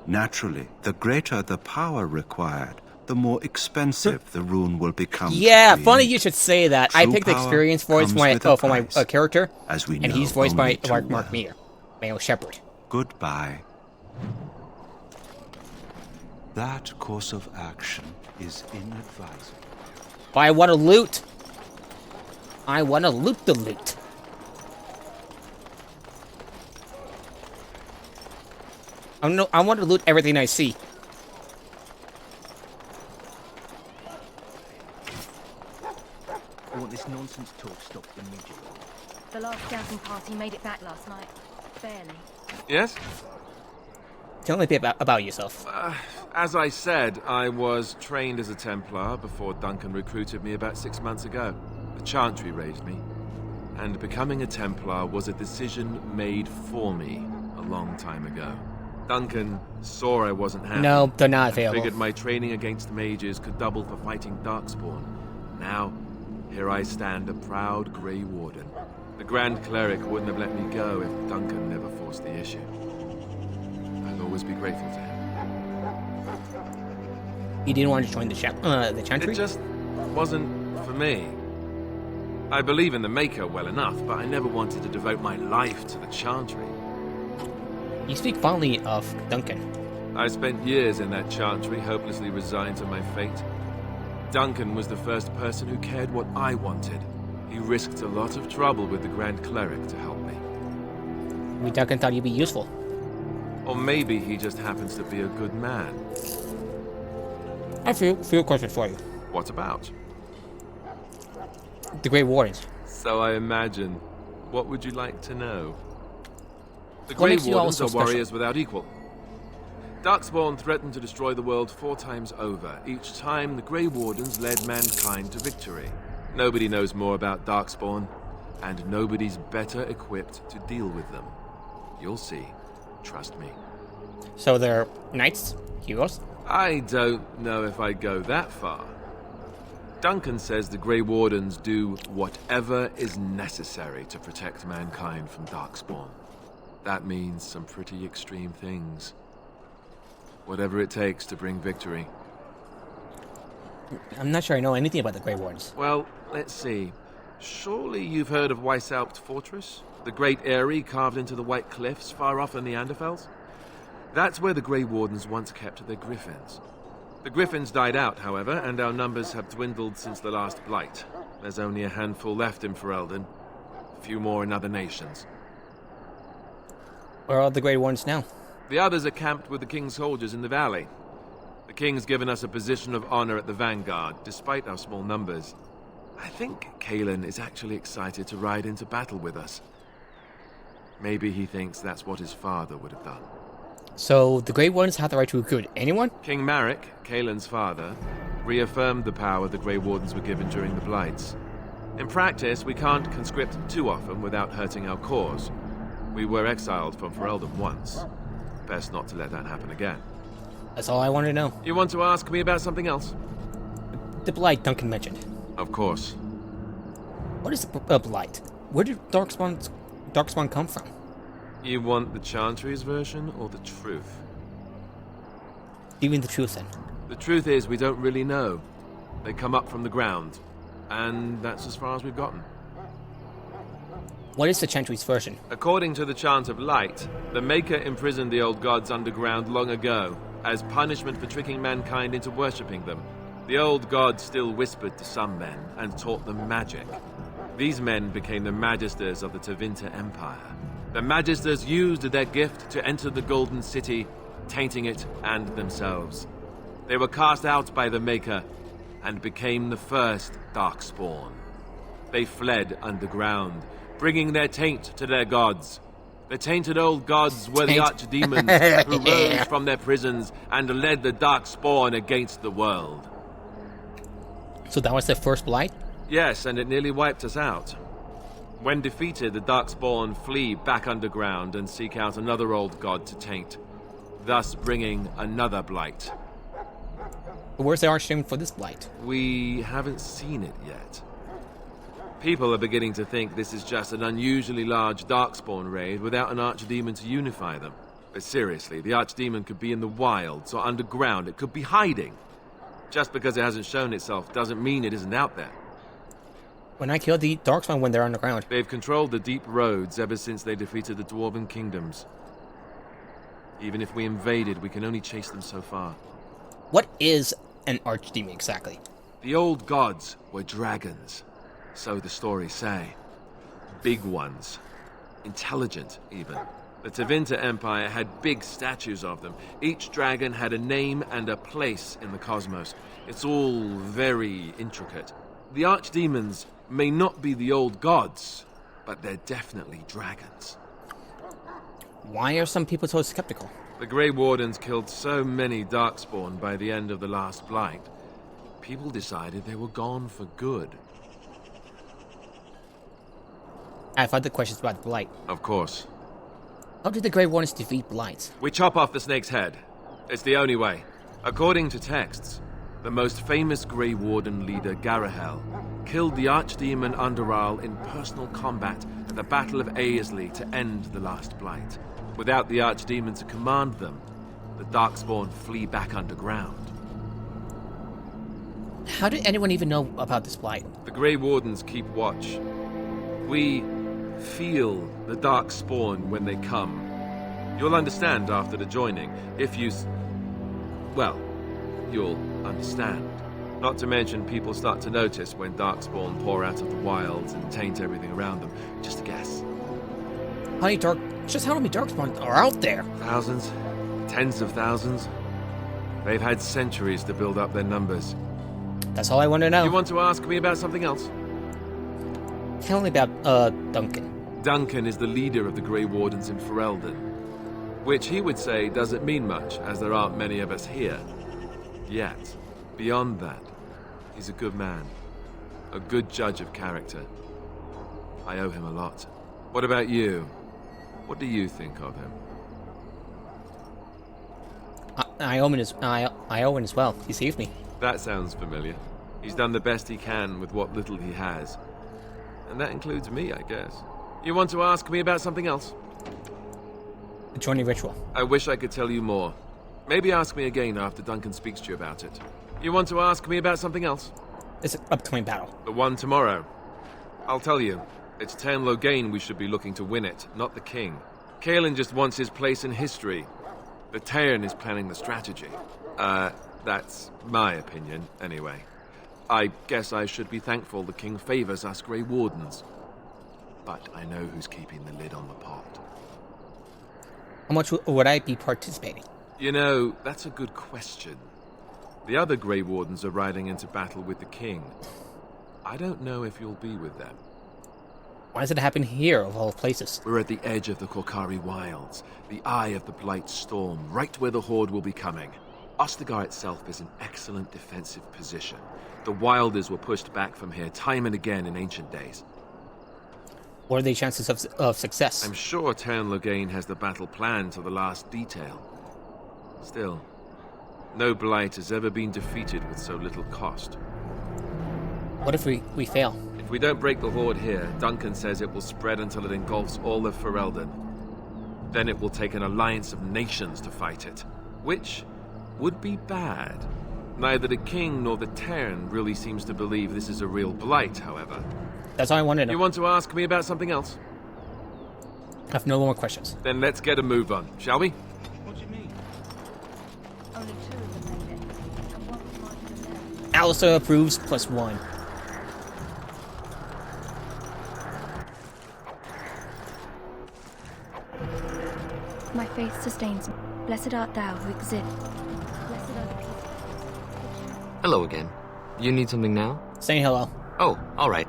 Naturally, the greater the power required, the more expensive the rune will become. Yeah, funny you should say that. I picked the power experience voice for my character, as we and know he's voiced by only too Mark well. Meir, male shepherd. Goodbye. That course of action is inadvisable. But I want to loot. I want to loot the loot. I want to loot everything I see. I want this nonsense talk stopped immediately. The last scouting party made it back last night. Barely. Yes? Tell me a bit about yourself. As I said, I was trained as a Templar before Duncan recruited me about 6 months ago. The Chantry raised me. And becoming a Templar was a decision made for me a long time ago. Duncan saw I wasn't happy. No, they're not and available. Figured my training against mages could double for fighting Darkspawn. Now, here I stand, a proud Grey Warden. The Grand Cleric wouldn't have let me go if Duncan never forced the issue. I'll always be grateful to him. You didn't want to join the Chantry? It just wasn't for me. I believe in the Maker well enough, but I never wanted to devote my life to the Chantry. You speak fondly of Duncan. I spent years in that Chantry, hopelessly resigned to my fate. Duncan was the first person who cared what I wanted. He risked a lot of trouble with the Grand Cleric to help me. Maybe Duncan thought you'd be useful. Or maybe he just happens to be a good man. I have a few questions for you. What about? The Grey Wardens. So I imagine. What would you like to know? The What Grey makes you all Wardens so are special? warriors without equal. Darkspawn threatened to destroy the world 4 times over. Each time, the Grey Wardens led mankind to victory. Nobody knows more about Darkspawn, and nobody's better equipped to deal with them. You'll see. Trust me. So they're knights? Heroes? I don't know if I'd go that far. Duncan says the Grey Wardens do whatever is necessary to protect mankind from Darkspawn. That means some pretty extreme things. Whatever it takes to bring victory. I'm not sure I know anything about the Grey Wardens. Well, let's see. Surely you've heard of Weishaupt Fortress? The great eyrie carved into the White Cliffs far off the Neanderthals? That's where the Grey Wardens once kept their griffins. The griffins died out, however, and our numbers have dwindled since the last Blight. There's only a handful left in Ferelden. A few more in other nations. Where are the Grey Wardens now? The others are camped with the King's soldiers in the valley. The King's given us a position of honor at the vanguard, despite our small numbers. I think Cailan is actually excited to ride into battle with us. Maybe he thinks that's what his father would have done. So the Grey Wardens have the right to recruit anyone? King Marek, Cailan's father, reaffirmed the power the Grey Wardens were given during the Blights. In practice, we can't conscript too often without hurting our cause. We were exiled from Ferelden once. Best not to let that happen again. That's all I wanted to know. You want to ask me about something else? The Blight Duncan mentioned. Of course. What is a Blight? Where did Darkspawn come from? You want the Chantry's version or the truth? You mean the truth then? The truth is we don't really know. They come up from the ground. And that's as far as we've gotten. What is the Chantry's version? According to the Chant of Light, the Maker imprisoned the old gods underground long ago, as punishment for tricking mankind into worshipping them. The old gods still whispered to some men and taught them magic. These men became the Magisters of the Tevinter Empire. The Magisters used their gift to enter the Golden City, tainting it and themselves. They were cast out by the Maker and became the first Darkspawn. They fled underground, bringing their taint to their gods. The tainted old gods were the archdemons who rose from their prisons and led the Darkspawn against the world. So that was the first Blight? Yes, and it nearly wiped us out. When defeated, the Darkspawn flee back underground and seek out another old god to taint, thus bringing another Blight. But where's the archdemon for this Blight? We haven't seen it yet. People are beginning to think this is just an unusually large Darkspawn raid without an archdemon to unify them. But seriously, the archdemon could be in the wilds or underground. It could be hiding. Just because it hasn't shown itself doesn't mean it isn't out there. When I killed the Darkspawn when they're underground. They've controlled the deep roads ever since they defeated the Dwarven kingdoms. Even if we invaded, we can only chase them so far. What is an archdemon exactly? The old gods were dragons. So the stories say. Big ones. Intelligent, even. The Tevinter Empire had big statues of them. Each dragon had a name and a place in the cosmos. It's all very intricate. The archdemons may not be the old gods, but they're definitely dragons. Why are some people so skeptical? The Grey Wardens killed so many Darkspawn by the end of the last Blight. People decided they were gone for good. I have other questions about the Blight. Of course. How did the Grey Wardens defeat Blights? We chop off the snake's head. It's the only way. According to texts, the most famous Grey Warden leader, Garahel, killed the Archdemon Underal in personal combat at the Battle of Aesley to end the last Blight. Without the Archdemon to command them, the Darkspawn flee back underground. How did anyone even know about this blight? The Grey Wardens keep watch. We feel the Darkspawn when they come. You'll understand after the joining, if you... well, you'll understand. Not to mention people start to notice when Darkspawn pour out of the wilds and taint everything around them. Just a guess. How many Darkspawn are out there? Thousands. Tens of thousands. They've had centuries to build up their numbers. That's all I want to know. You want to ask me about something else? Tell me about, Duncan. Duncan is the leader of the Grey Wardens in Ferelden. Which he would say doesn't mean much, as there aren't many of us here. Yet, beyond that, he's a good man. A good judge of character. I owe him a lot. What about you? What do you think of him? I owe him as well. He saved me. That sounds familiar. He's done the best he can with what little he has. And that includes me, I guess. You want to ask me about something else? The joining ritual. I wish I could tell you more. Maybe ask me again after Duncan speaks to you about it. You want to ask me about something else? This upcoming battle. The one tomorrow. I'll tell you. It's Tairn Loghain we should be looking to win it, not the king. Kaelin just wants his place in history. The Tairn is planning the strategy. That's my opinion, anyway. I guess I should be thankful the king favors us Grey Wardens. But I know who's keeping the lid on the pot. How much would I be participating? You know, that's a good question. The other Grey Wardens are riding into battle with the king. I don't know if you'll be with them. Why does it happen here, of all places? We're at the edge of the Korkari Wilds, the eye of the Blight Storm, right where the Horde will be coming. Ostagar itself is an excellent defensive position. The Wilders were pushed back from here time and again in ancient days. What are the chances of success? I'm sure Tairn Loghain has the battle planned to the last detail. Still, no Blight has ever been defeated with so little cost. What if we fail? If we don't break the Horde here, Duncan says it will spread until it engulfs all of Ferelden. Then it will take an alliance of nations to fight it, which would be bad. Neither the king nor the Tairn really seems to believe this is a real Blight, however. That's all I wanted to know. You want to ask me about something else? I have no more questions. Then let's get a move on, shall we? What do you mean? Only 2 of them made it. And 1 was mine. Alistair approves +1. My faith sustains me. Blessed art thou who exists. Blessed are the peaceful. Hello again. You need something now? Saying hello. Oh, all right.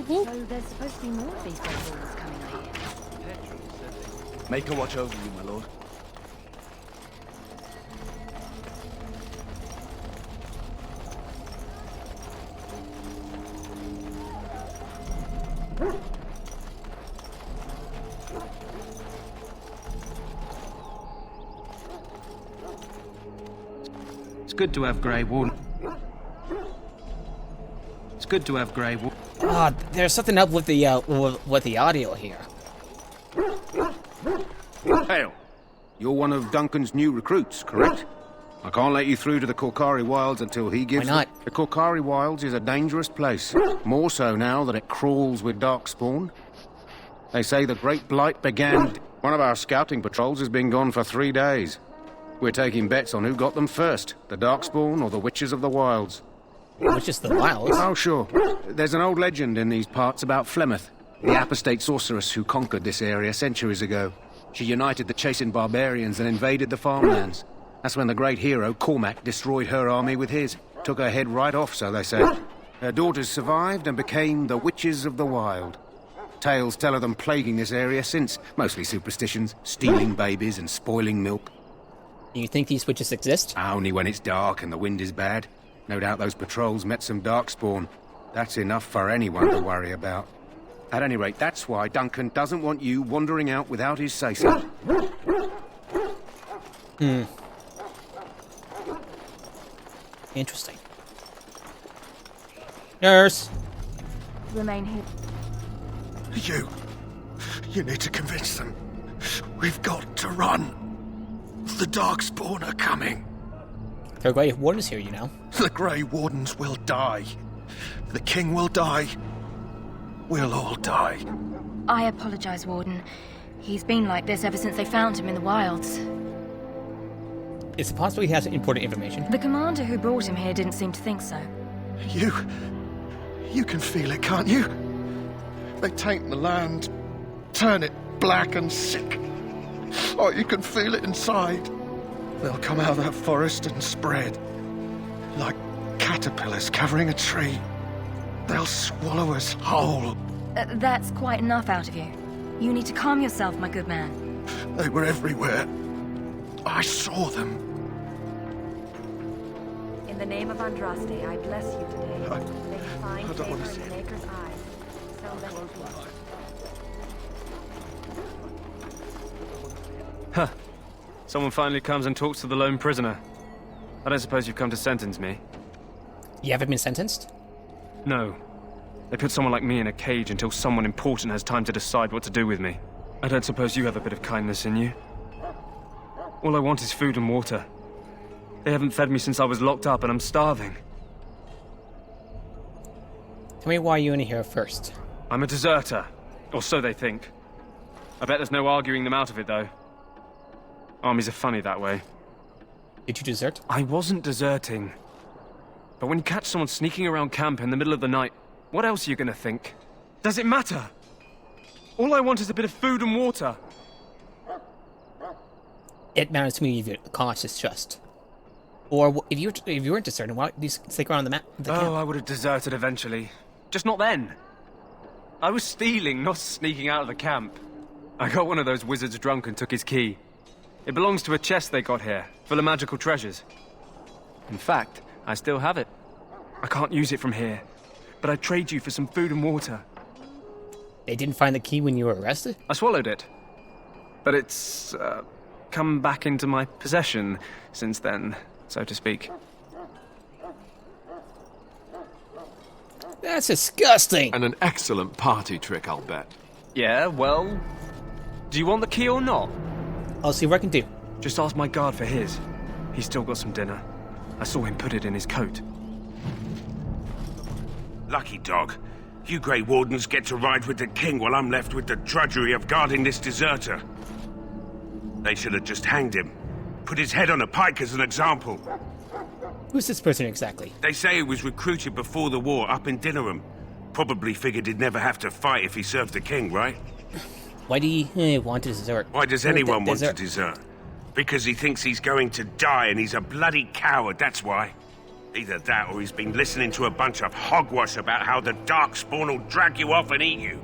So there's supposed to be more of these Grey Wardens coming, I hear. Make her watch over you, my lord. It's good to have Grey Warden. It's good to have Grey Warden. There's something up with the audio here. Hail. You're one of Duncan's new recruits, correct? I can't let you through to the Korkari Wilds until he gives... Why not? The Korkari Wilds is a dangerous place. More so now that it crawls with Darkspawn. They say the Great Blight began... One of our scouting patrols has been gone for 3 days. We're taking bets on who got them first, the Darkspawn or the Witches of the Wilds. Witches of the Wilds? Oh, sure. There's an old legend in these parts about Flemeth, the apostate sorceress who conquered this area centuries ago. She united the chasing barbarians and invaded the farmlands. That's when the great hero, Cormac, destroyed her army with his. Took her head right off, so they say. Her daughters survived and became the Witches of the Wild. Tales tell of them plaguing this area since, mostly superstitions, stealing babies and spoiling milk. You think these witches exist? Only when it's dark and the wind is bad. No doubt those patrols met some Darkspawn. That's enough for anyone to worry about. At any rate, that's why Duncan doesn't want you wandering out without his say-so. Interesting. Nurse! Remain here. You need to convince them. We've got to run. The Darkspawn are coming. The Grey Wardens here, you know. The Grey Wardens will die. The King will die. We'll all die. I apologize, Warden. He's been like this ever since they found him in the wilds. Is it possible he has important information? The commander who brought him here didn't seem to think so. You can feel it, can't you? They taint the land, turn it black and sick. Oh, you can feel it inside. They'll come out of that forest and spread. Like caterpillars covering a tree. They'll swallow us whole. That's quite enough out of you. You need to calm yourself, my good man. They were everywhere. I saw them. In the name of Andraste, I bless you today. May you find favor in the Maker's eyes. So let it be. Huh. Someone finally comes and talks to the lone prisoner. I don't suppose you've come to sentence me? You haven't been sentenced? No. They put someone like me in a cage until someone important has time to decide what to do with me. I don't suppose you have a bit of kindness in you? All I want is food and water. They haven't fed me since I was locked up and I'm starving. Tell me why you in here first. I'm a deserter. Or so they think. I bet there's no arguing them out of it, though. Armies are funny that way. Did you desert? I wasn't deserting. But when you catch someone sneaking around camp in the middle of the night, what else are you gonna think? Does it matter? All I want is a bit of food and water. It matters to me if your cause is just. Or if you weren't deserting, why do you stick around the map? Oh, I would have deserted eventually. Just not then. I was stealing, not sneaking out of the camp. I got one of those wizards drunk and took his key. It belongs to a chest they got here, full of magical treasures. In fact, I still have it. I can't use it from here, but I'd trade you for some food and water. They didn't find the key when you were arrested? I swallowed it. But it's, come back into my possession since then, so to speak. That's disgusting! And an excellent party trick, I'll bet. Yeah, well... Do you want the key or not? I'll see what I can do. Just ask my guard for his. He's still got some dinner. I saw him put it in his coat. Lucky dog. You Grey Wardens get to ride with the King while I'm left with the drudgery of guarding this deserter. They should have just hanged him. Put his head on a pike as an example. Who's this person exactly? They say he was recruited before the war up in Dinnerham. Probably figured he'd never have to fight if he served the King, right? Why do you want to desert? Why does anyone want to desert? Because he thinks he's going to die and he's a bloody coward, that's why. Either that or he's been listening to a bunch of hogwash about how the Darkspawn will drag you off and eat you.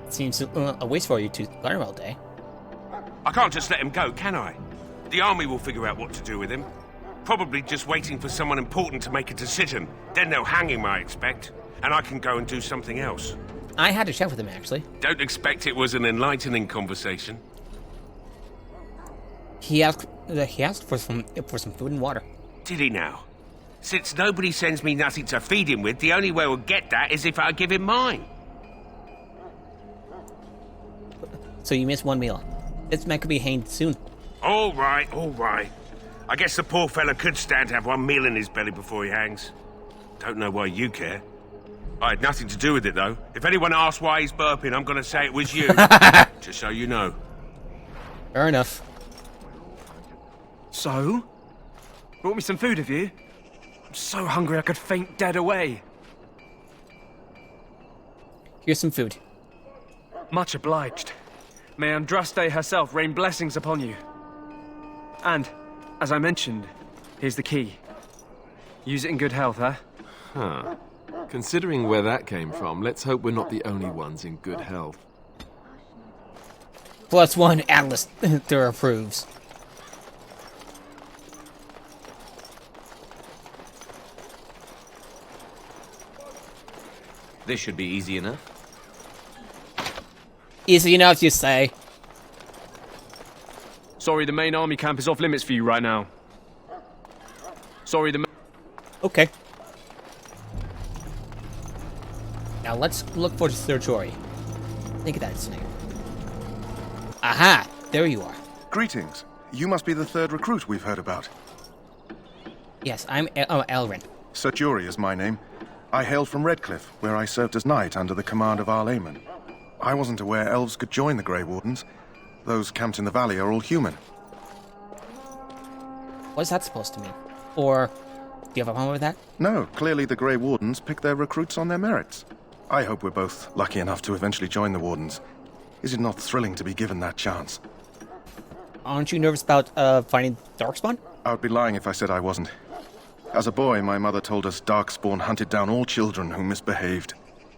Seems a waste for you to learn all day. I can't just let him go, can I? The army will figure out what to do with him. Probably just waiting for someone important to make a decision. Then they'll hang him, I expect. And I can go and do something else. I had a chat with him, actually. Don't expect it was an enlightening conversation. He asked for some food and water. Did he now? Since nobody sends me nothing to feed him with, the only way we'll get that is if I give him mine. So you missed one meal. This man could be hanged soon. All right, all right. I guess the poor fella could stand to have one meal in his belly before he hangs. Don't know why you care. I had nothing to do with it, though. If anyone asks why he's burping, I'm going to say it was you. Just so you know. Fair enough. So? Brought me some food, have you? I'm so hungry I could faint dead away. Here's some food. Much obliged. May Andraste herself rain blessings upon you. And, as I mentioned, here's the key. Use it in good health, huh? Huh. Considering where that came from, let's hope we're not the only ones in good health. +1 Atlas approves. This should be easy enough. Easy enough, you say. Sorry, the main army camp is off limits for you right now. Sorry, the... Okay. Now let's look for the Surgery. Think of that, its name. Aha! There you are. Greetings. You must be the third recruit we've heard about. Yes, I'm Elrin. Sir Jury is my name. I hail from Redcliffe, where I served as knight under the command of Arl Eamon. I wasn't aware elves could join the Grey Wardens. Those camped in the valley are all human. What's that supposed to mean? Or, do you have a problem with that? No, clearly the Grey Wardens pick their recruits on their merits. I hope we're both lucky enough to eventually join the Wardens. Is it not thrilling to be given that chance? Aren't you nervous about finding Darkspawn? I would be lying if I said I wasn't. As a boy, my mother told us Darkspawn hunted down all children who misbehaved.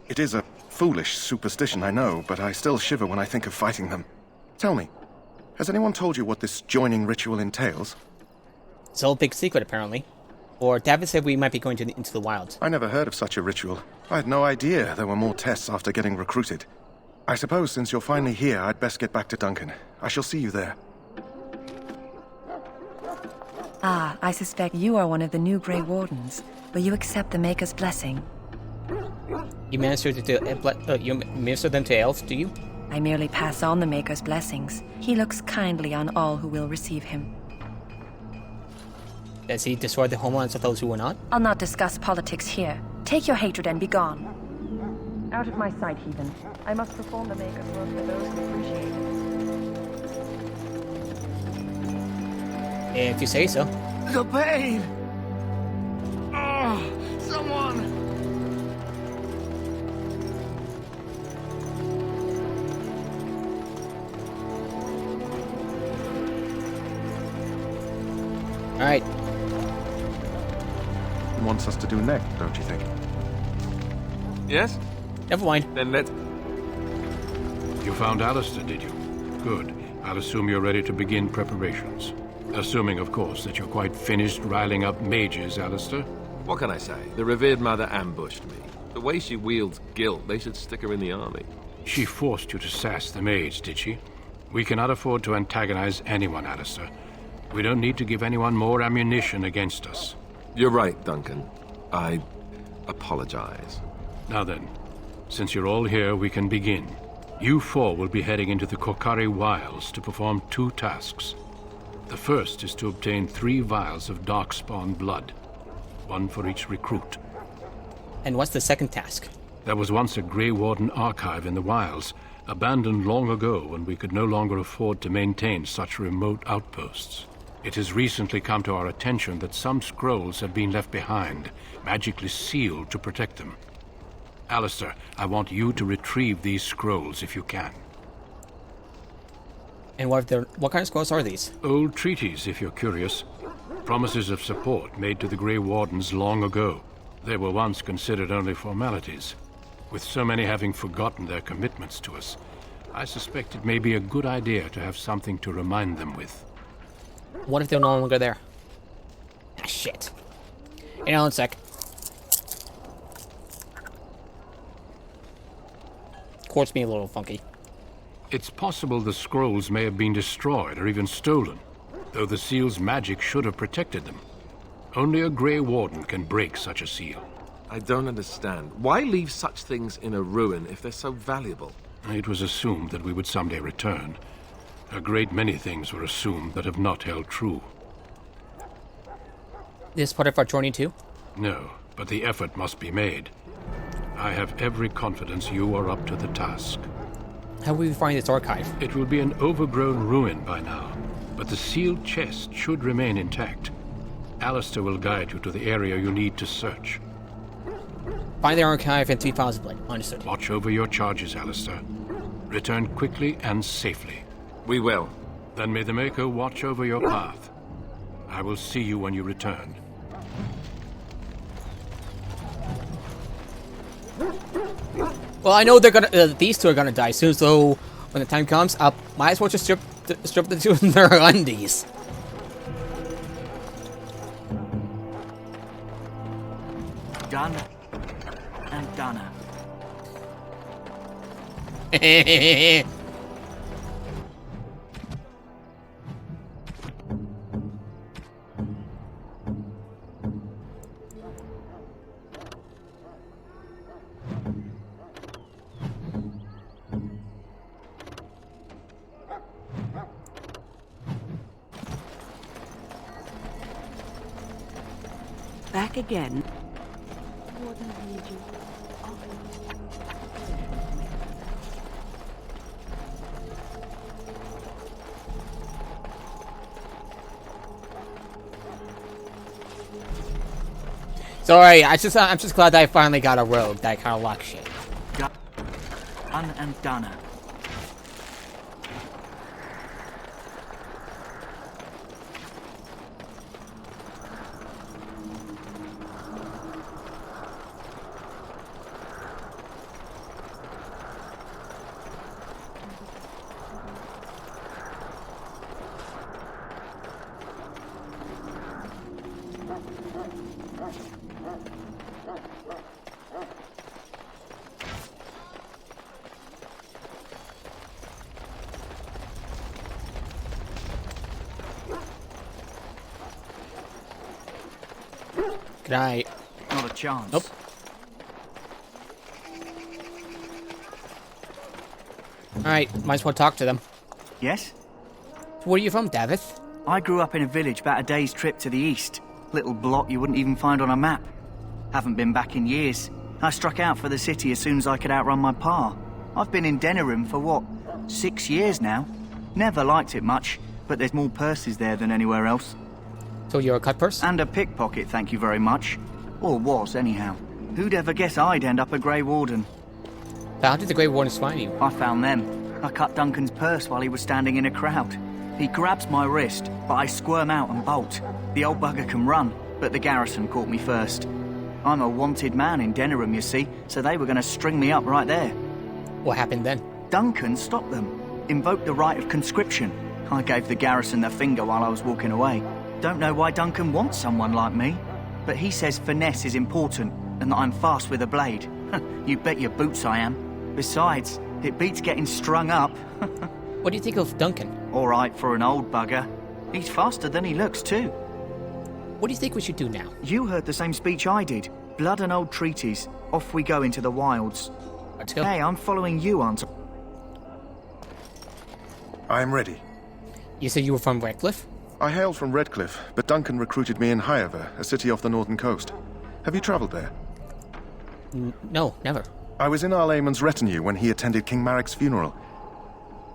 It is a foolish superstition, I know, but I still shiver when I think of fighting them. Tell me, has anyone told you what this joining ritual entails? It's a big secret, apparently. Or David said we might be going into the wilds. I never heard of such a ritual. I had no idea there were more tests after getting recruited. I suppose since you're finally here, I'd best get back to Duncan. I shall see you there. Ah, I suspect you are one of the new Grey Wardens. Will you accept the Maker's blessing? You minister you minister them to elves, do you? I merely pass on the Maker's blessings. He looks kindly on all who will receive him. Does he destroy the homelands of those who will not? I'll not discuss politics here. Take your hatred and be gone. Out of my sight, heathen. I must perform the Maker's work for those who appreciate it. If you say so. The pain! Oh, someone! Alright. Wants us to do next, don't you think? Yes? Never mind. Then let's... You found Alistair, did you? Good. I'll assume you're ready to begin preparations. Assuming, of course, that you're quite finished riling up mages, Alistair. What can I say? The revered mother ambushed me. The way she wields guilt, they should stick her in the army. She forced you to sass the mage, did she? We cannot afford to antagonize anyone, Alistair. We don't need to give anyone more ammunition against us. You're right, Duncan. I apologize. Now then, since you're all here, we can begin. You four will be heading into the Kokari Wilds to perform 2 tasks. The first is to obtain 3 vials of Darkspawn blood, 1 for each recruit. And what's the second task? There was once a Grey Warden archive in the wilds, abandoned long ago when we could no longer afford to maintain such remote outposts. It has recently come to our attention that some scrolls have been left behind, magically sealed to protect them. Alistair, I want you to retrieve these scrolls if you can. And what kind of scrolls are these? Old treaties, if you're curious. Promises of support made to the Grey Wardens long ago. They were once considered only formalities. With so many having forgotten their commitments to us, I suspect it may be a good idea to have something to remind them with. What if they're no longer there? Ah, shit. Hang on a sec. Quartz me a little funky. It's possible the scrolls may have been destroyed or even stolen, though the seal's magic should have protected them. Only a Grey Warden can break such a seal. I don't understand. Why leave such things in a ruin if they're so valuable? It was assumed that we would someday return. A great many things were assumed that have not held true. This part of our journey too? No, but the effort must be made. I have every confidence you are up to the task. How will we find this archive? It will be an overgrown ruin by now, but the sealed chest should remain intact. Alistair will guide you to the area you need to search. Find the archive and 3 files of blood. Understood. Watch over your charges, Alistair. Return quickly and safely. We will. Then may the Maker watch over your path. I will see you when you return. Well, I know they're gonna. These 2 are gonna die soon, so when the time comes, I might as well just strip the 2 of their undies. Done and done. back again. Sorry, I'm just glad that I finally got a rogue that kind of lock shit. Done and done. Good night. Not a chance. Nope. Alright, might as well talk to them. Yes? Where are you from, Davith? I grew up in a village about a day's trip to the east. Little blot you wouldn't even find on a map. Haven't been back in years. I struck out for the city as soon as I could outrun my pa. I've been in Denerim for what, 6 years now? Never liked it much, but there's more purses there than anywhere else. So you're a cut purse? And a pickpocket, thank you very much. Or was, anyhow. Who'd ever guess I'd end up a Grey Warden? How did the Grey Wardens find you? I found them. I cut Duncan's purse while he was standing in a crowd. He grabs my wrist, but I squirm out and bolt. The old bugger can run, but the garrison caught me first. I'm a wanted man in Denerim, you see, so they were going to string me up right there. What happened then? Duncan stopped them. Invoked the right of conscription. I gave the garrison the finger while I was walking away. Don't know why Duncan wants someone like me, but he says finesse is important and that I'm fast with a blade. You bet your boots I am. Besides, it beats getting strung up. What do you think of Duncan? All right for an old bugger. He's faster than he looks too. What do you think we should do now? You heard the same speech I did. Blood and old treaties. Off we go into the wilds. Let's go. Hey, I'm following you, aren't I? I am ready. You said you were from Redcliffe? I hail from Redcliffe, but Duncan recruited me in Highever, a city off the northern coast. Have you travelled there? No, never. I was in Arlayman's retinue when he attended King Maric's funeral.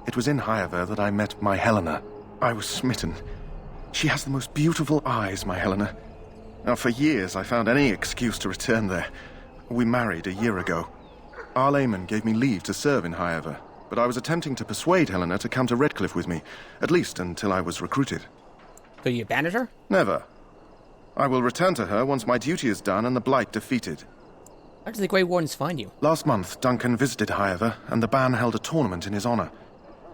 It was in Highever that I met my Helena. I was smitten. She has the most beautiful eyes, my Helena. Now, for years I found any excuse to return there. We married a year ago. Arlayman gave me leave to serve in Highever, but I was attempting to persuade Helena to come to Redcliffe with me, at least until I was recruited. So you abandoned her? Never. I will return to her once my duty is done and the Blight defeated. How did the Grey Wardens find you? Last month, Duncan visited Highever, and the band held a tournament in his honor.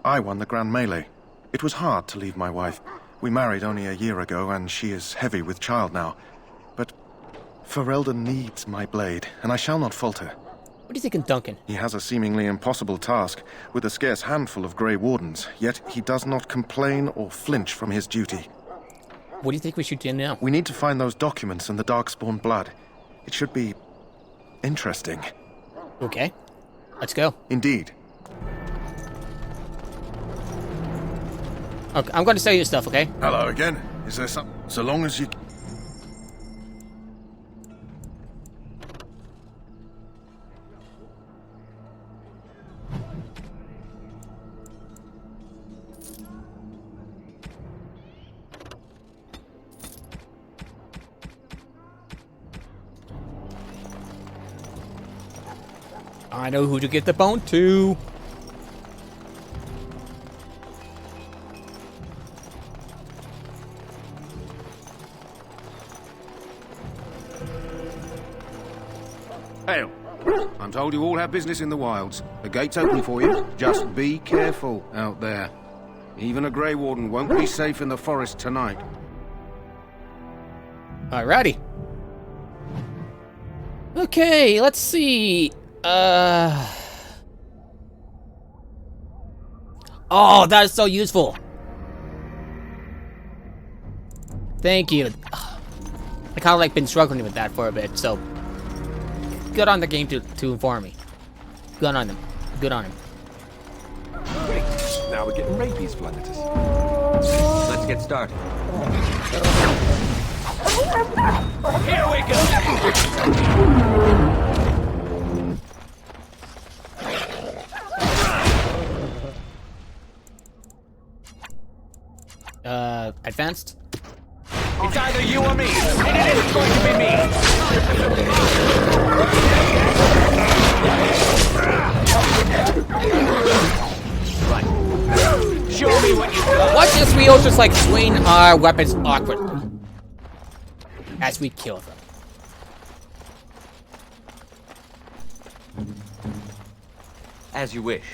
I won the Grand Melee. It was hard to leave my wife. We married only a year ago, and she is heavy with child now. But Ferelden needs my blade, and I shall not falter. What do you think of Duncan? He has a seemingly impossible task, with a scarce handful of Grey Wardens, yet he does not complain or flinch from his duty. What do you think we should do now? We need to find those documents and the Darkspawn blood. It should be interesting. Okay. Let's go. Indeed. Okay, I'm going to sell you stuff, okay? Hello again. Is there some... So long as you... I know who to get the bone to. Hail. I'm told you all have business in the wilds. The gate's open for you. Just be careful out there. Even a Grey Warden won't be safe in the forest tonight. Alrighty. Okay, let's see. Oh, that is so useful. Thank you. I kind of like been struggling with that for a bit, so good on the game to inform me. Good on them. Good on him. Great. Now we're getting rabies flooded at us. Let's get started. Here we go! Advanced? It's either you or me, and it is going to be me! Show me what you got! Watch this wheel just like swing our weapons awkwardly as we kill them. As you wish.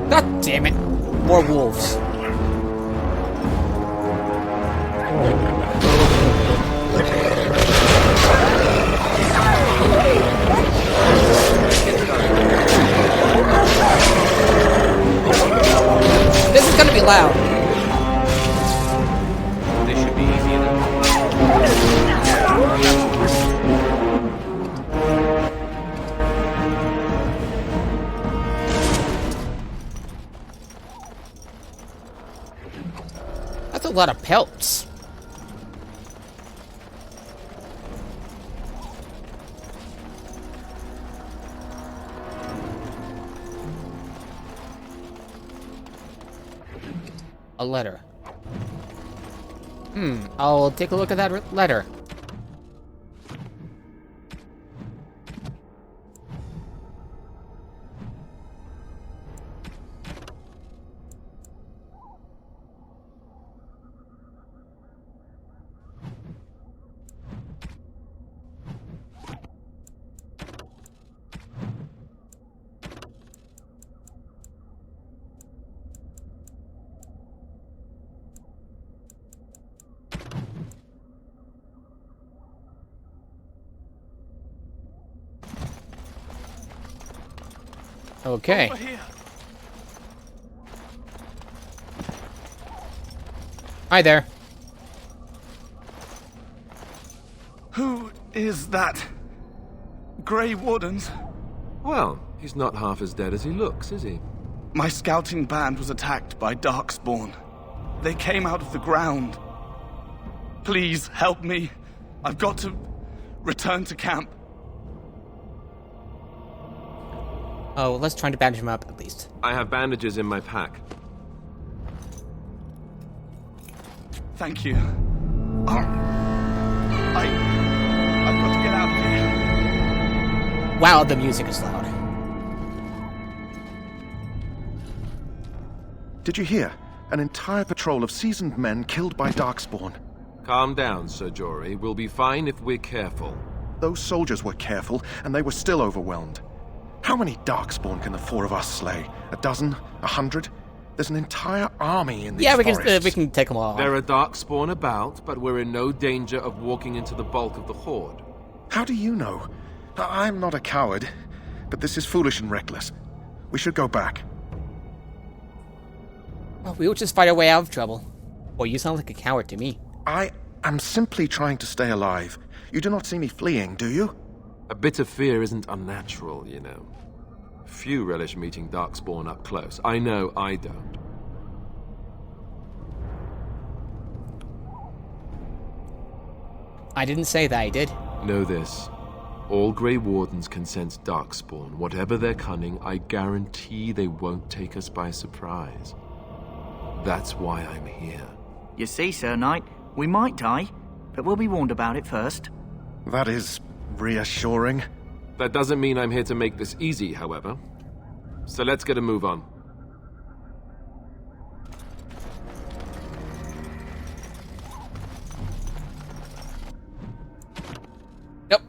God damn it. More wolves. This is gonna be loud. This should be easy enough. That's a lot of pelts. A letter. I'll take a look at that letter. Okay. Hi there. Who is that? Grey Wardens? Well, he's not half as dead as he looks, is he? My scouting band was attacked by Darkspawn. They came out of the ground. Please help me. I've got to return to camp. Oh, let's try to bandage him up at least. I have bandages in my pack. Thank you. I've got to get out of here. Wow, the music is loud. Did you hear? An entire patrol of seasoned men killed by Darkspawn. Calm down, Sir Jory. We'll be fine if we're careful. Those soldiers were careful, and they were still overwhelmed. How many Darkspawn can the four of us slay? A dozen? 100? There's an entire army in these forests. We can take them all. There are Darkspawn about, but we're in no danger of walking into the bulk of the horde. How do you know? I'm not a coward, but this is foolish and reckless. We should go back. Well, we will just fight our way out of trouble. Well, you sound like a coward to me. I am simply trying to stay alive. You do not see me fleeing, do you? A bit of fear isn't unnatural, you know. Few relish meeting Darkspawn up close. I know I don't. I didn't say that, I did. Know this. All Grey Wardens can sense Darkspawn. Whatever their cunning, I guarantee they won't take us by surprise. That's why I'm here. You see, Sir Knight, we might die, but we'll be warned about it first. That is reassuring. That doesn't mean I'm here to make this easy, however. So let's get a move on. Yep.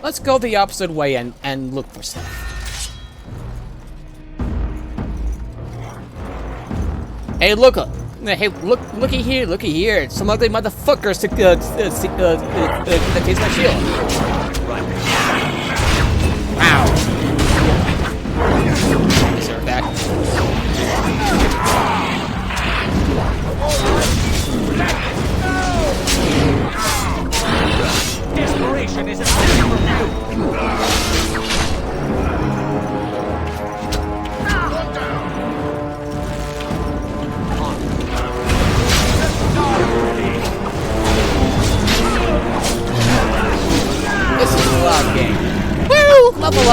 Let's go the opposite way and look for stuff. Hey, look! Hey, looky here! Some ugly motherfuckers to taste my shield. Wow! Deserve that.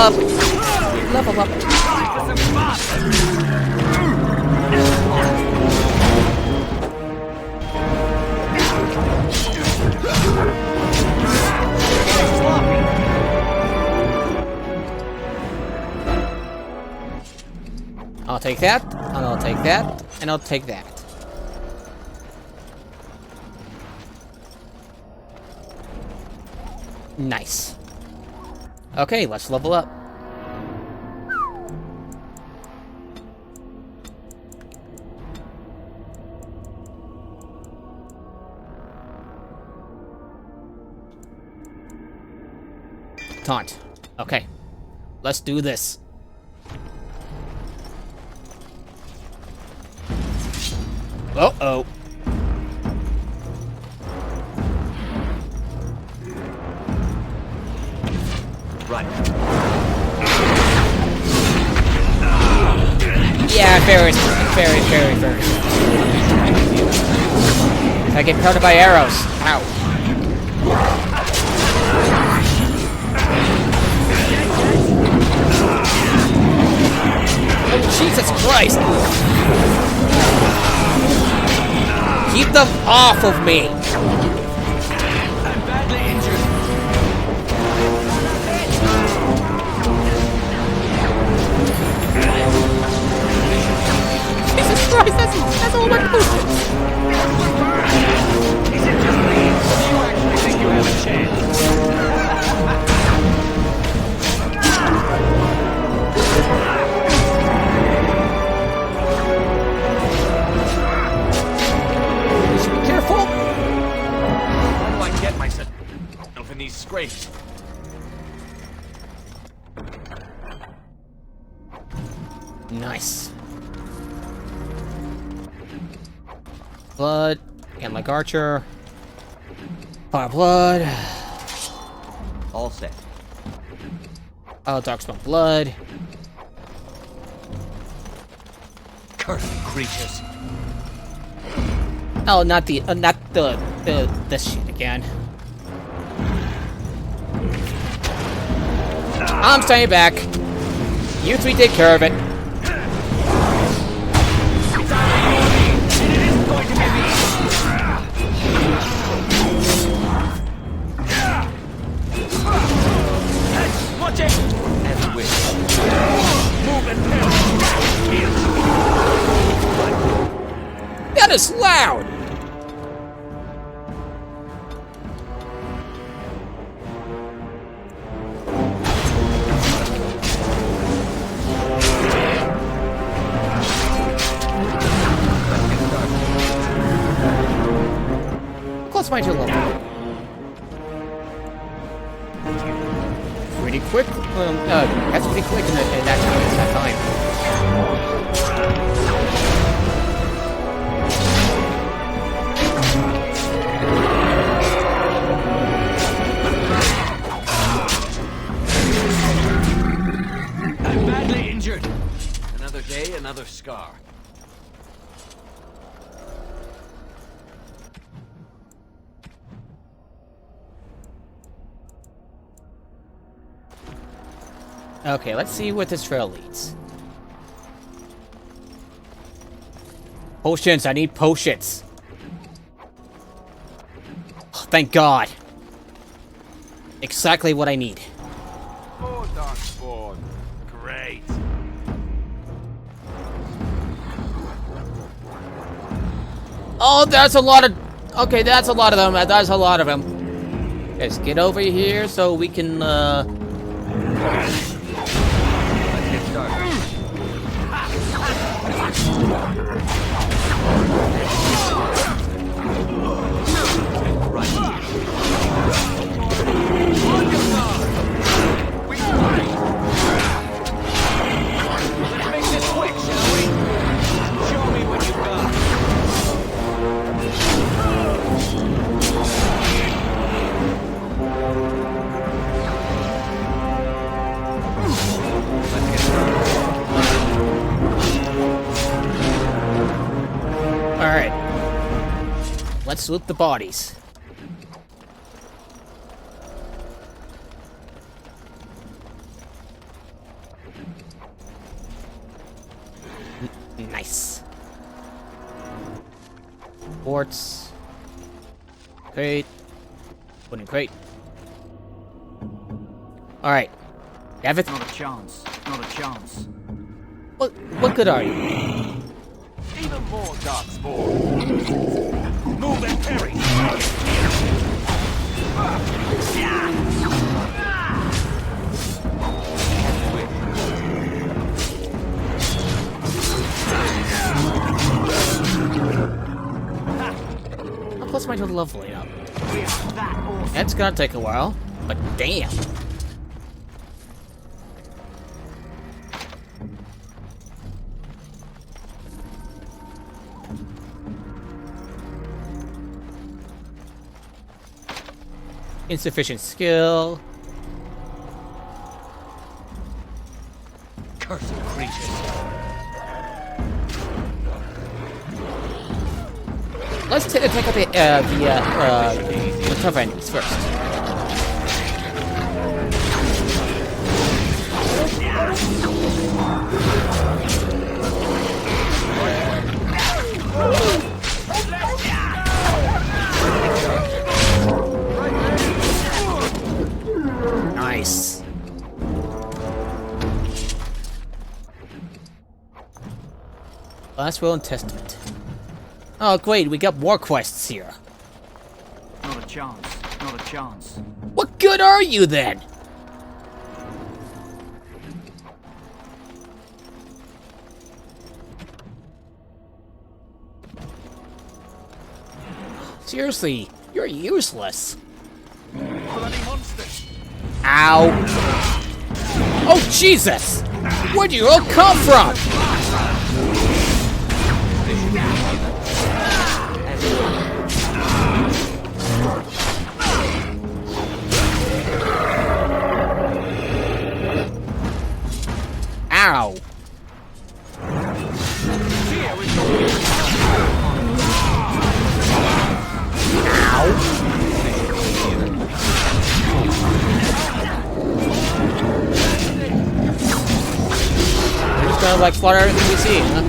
up. Level up. I'll take that, and I'll take that, and I'll take that. Nice. Okay, let's level up. Taunt. Okay. Let's do this. Uh-oh. Right. Yeah, very. I get pelted by arrows. Ow. Oh, Jesus Christ! Keep them off of me! I'm badly injured. Jesus Christ, that's all my potions! Is it just me? Or do you actually think you have a chance? Be careful! How do I get myself in these scrapes? Nice. Blood. And like archer. Fire blood. All set. Oh, darkspawn blood. Cursed creatures. Oh, not the this shit again. I'm staying back. You three take care of it. Watch it! As you wish. Move and That is loud! Close my level. Pretty quick. That's pretty quick in that time. I'm badly injured. Another day, another scar. Okay, let's see what this trail leads. Potions, I need potions. Oh, thank God. Exactly what I need. Oh, Darkspawn. Great. Oh, that's a lot of... Okay, that's a lot of them. That's a lot of them. Let's get over here so we can, Alright. Let's loot the bodies. Nice. Quartz. Crate. Put in crate. Alright. Gavith. Not a chance. Not a chance. What good are you? Even more darkspawn. Move and parry. How close am I to leveling up? It's gonna take a while, but damn. Insufficient skill. Cursed creatures. Let's take out the tough enemies first. Nice. Last Will and Testament. Oh, great, we got more quests here. Not a chance. Not a chance. What good are you then? Seriously, you're useless. Bloody monsters. Ow. Oh, Jesus! Where'd you all come from? Ow. We're just gonna like slaughter everything we see, huh?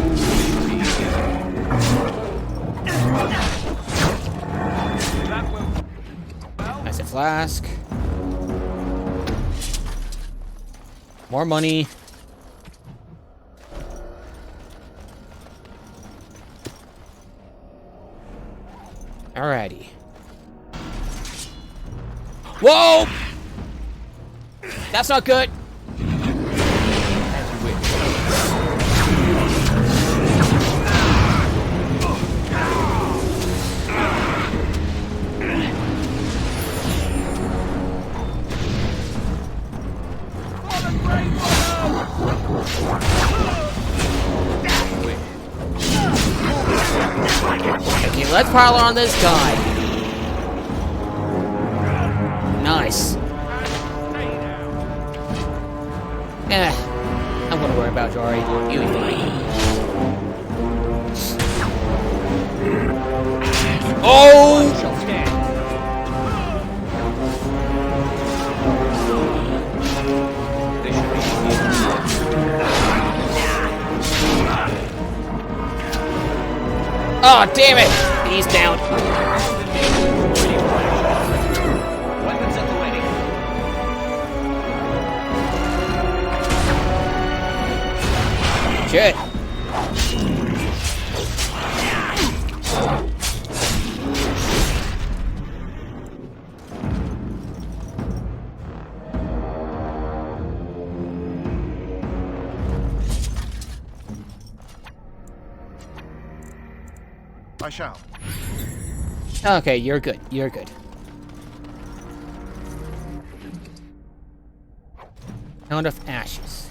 That's a flask. More money. Alrighty. Whoa! That's not good. Okay, let's pile on this guy. Nice. I'm gonna worry about Jory. You'll be fine. Oh! Oh, damn it! He's down. Weapons at the ready. Shit. I shall. Okay, you're good. You're good. Hound of Ashes.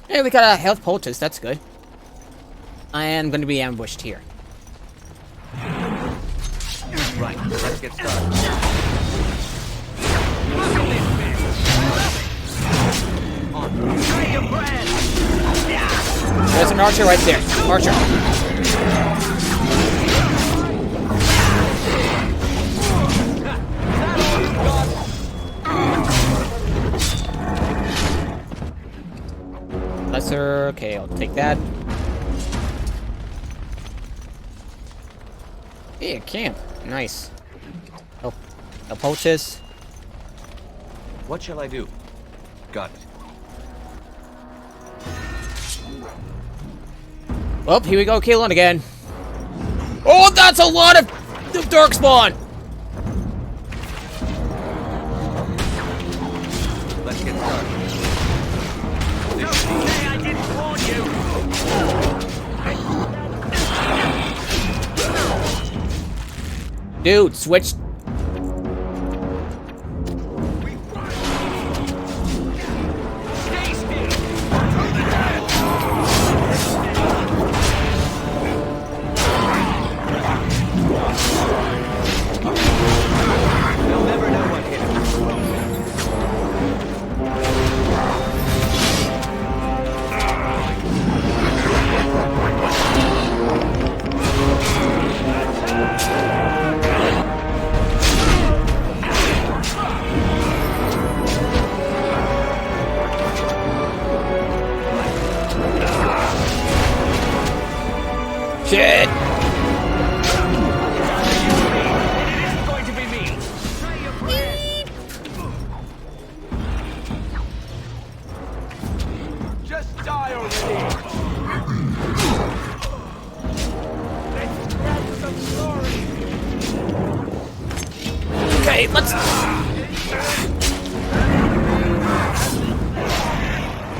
Hey, we got a health poultice. That's good. I am going to be ambushed here. Right, let's get started. There's an archer right there. Archer. Silver. Okay, I'll take that. Hey, a camp. Nice. I'll poach this. What shall I do? Got it. Well, here we go, Kaelin again. Oh, that's a lot of Darkspawn! Let's get started. Don't say I didn't warn you! Dude, switch. Shit! Just die already! Let's grab some glory! Okay, let's...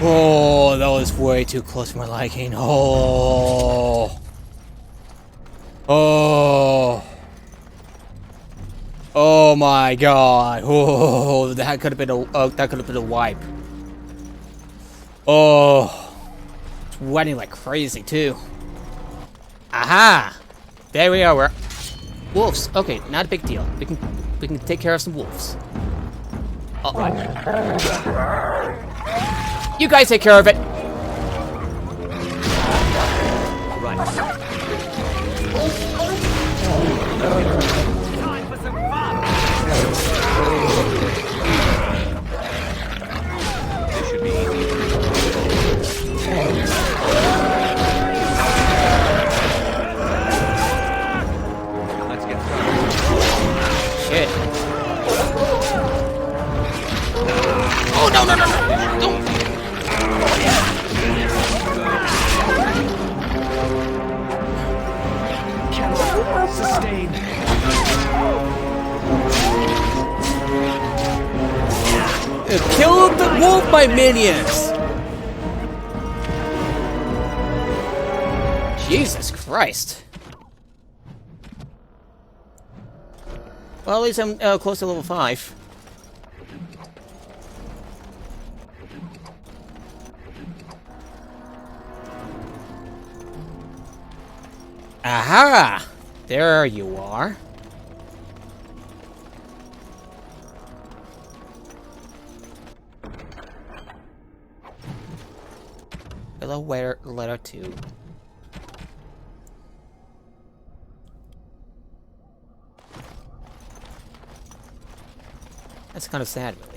Oh, that was way too close to my liking. Oh... Oh. Oh my god. Oh, that could have been a wipe. Oh. Sweating like crazy too. Aha. There we are. We're wolves. Okay, not a big deal. We can take care of some wolves. Oh. You guys take care of it. Right. Time for some fun! This should be easy. Let's get started. Shit. Oh, no, no, no, no! Don't! Sustain. Kill the wolf, my minions! Jesus Christ. Well, at least I'm close to level 5. Aha! There you are. Hello, letter 2. That's kind of sad, really.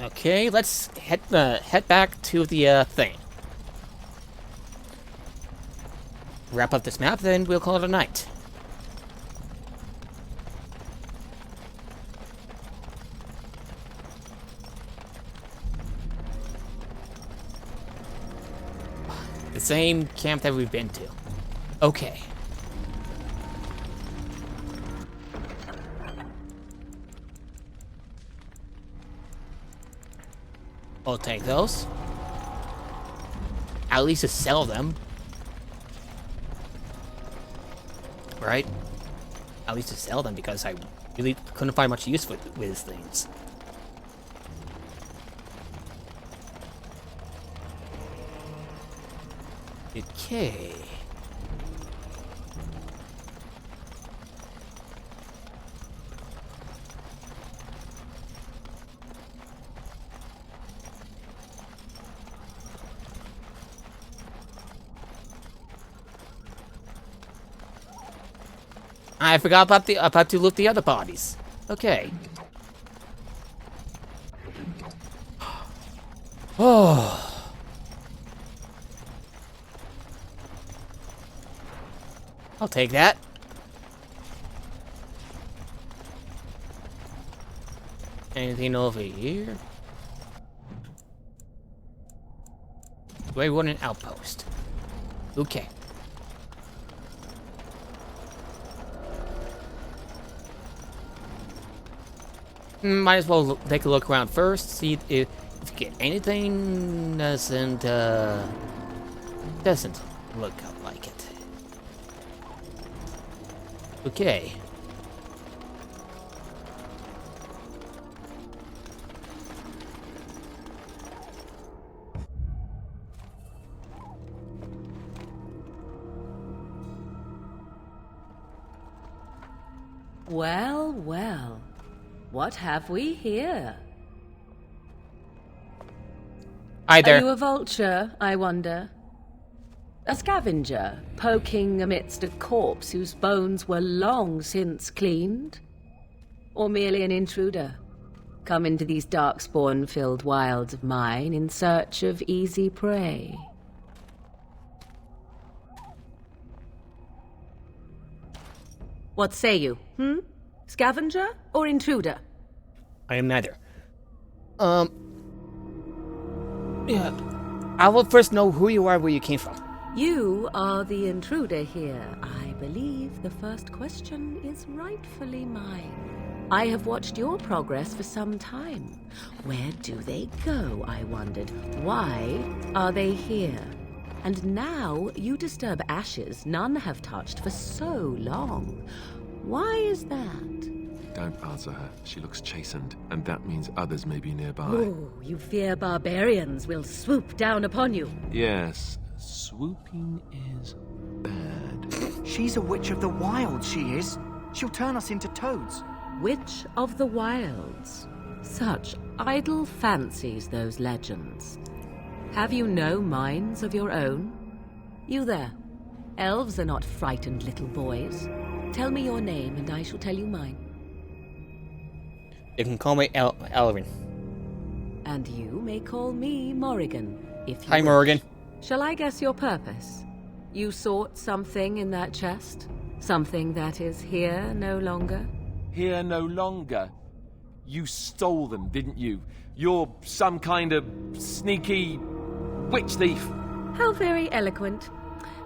Okay, let's head back to the thing. Wrap up this map, then we'll call it a night. The same camp that we've been to. Okay. I'll take those. At least to sell them. Right? At least to sell them, because I really couldn't find much use with these things. Okay. I forgot about to loot the other bodies. Okay. Oh. I'll take that. Anything over here? Do I want an outpost? Okay. Might as well take a look around first, see if you get anything. Doesn't look like it. Okay. Well, well. What have we here? Hi there. Are you a vulture, I wonder? A scavenger, poking amidst a corpse whose bones were long since cleaned? Or merely an intruder, come into these darkspawn-filled wilds of mine in search of easy prey? What say you, Scavenger or intruder? I am neither. Yeah. I will first know who you are, where you came from. You are the intruder here. I believe the first question is rightfully mine. I have watched your progress for some time. Where do they go, I wondered? Why are they here? And now you disturb ashes none have touched for so long. Why is that? Don't answer her. She looks chastened, and that means others may be nearby. Oh, you fear barbarians will swoop down upon you. Yes, swooping is bad. She's a witch of the wilds, she is. She'll turn us into toads. Witch of the wilds. Such idle fancies, those legends. Have you no minds of your own? You there. Elves are not frightened little boys. Tell me your name, and I shall tell you mine. You can call me Elrin. And you may call me Morrigan, if you Hi, wish. Morrigan. Shall I guess your purpose? You sought something in that chest? Something that is here no longer? Here no longer? You stole them, didn't you? You're some kind of sneaky witch thief. How very eloquent.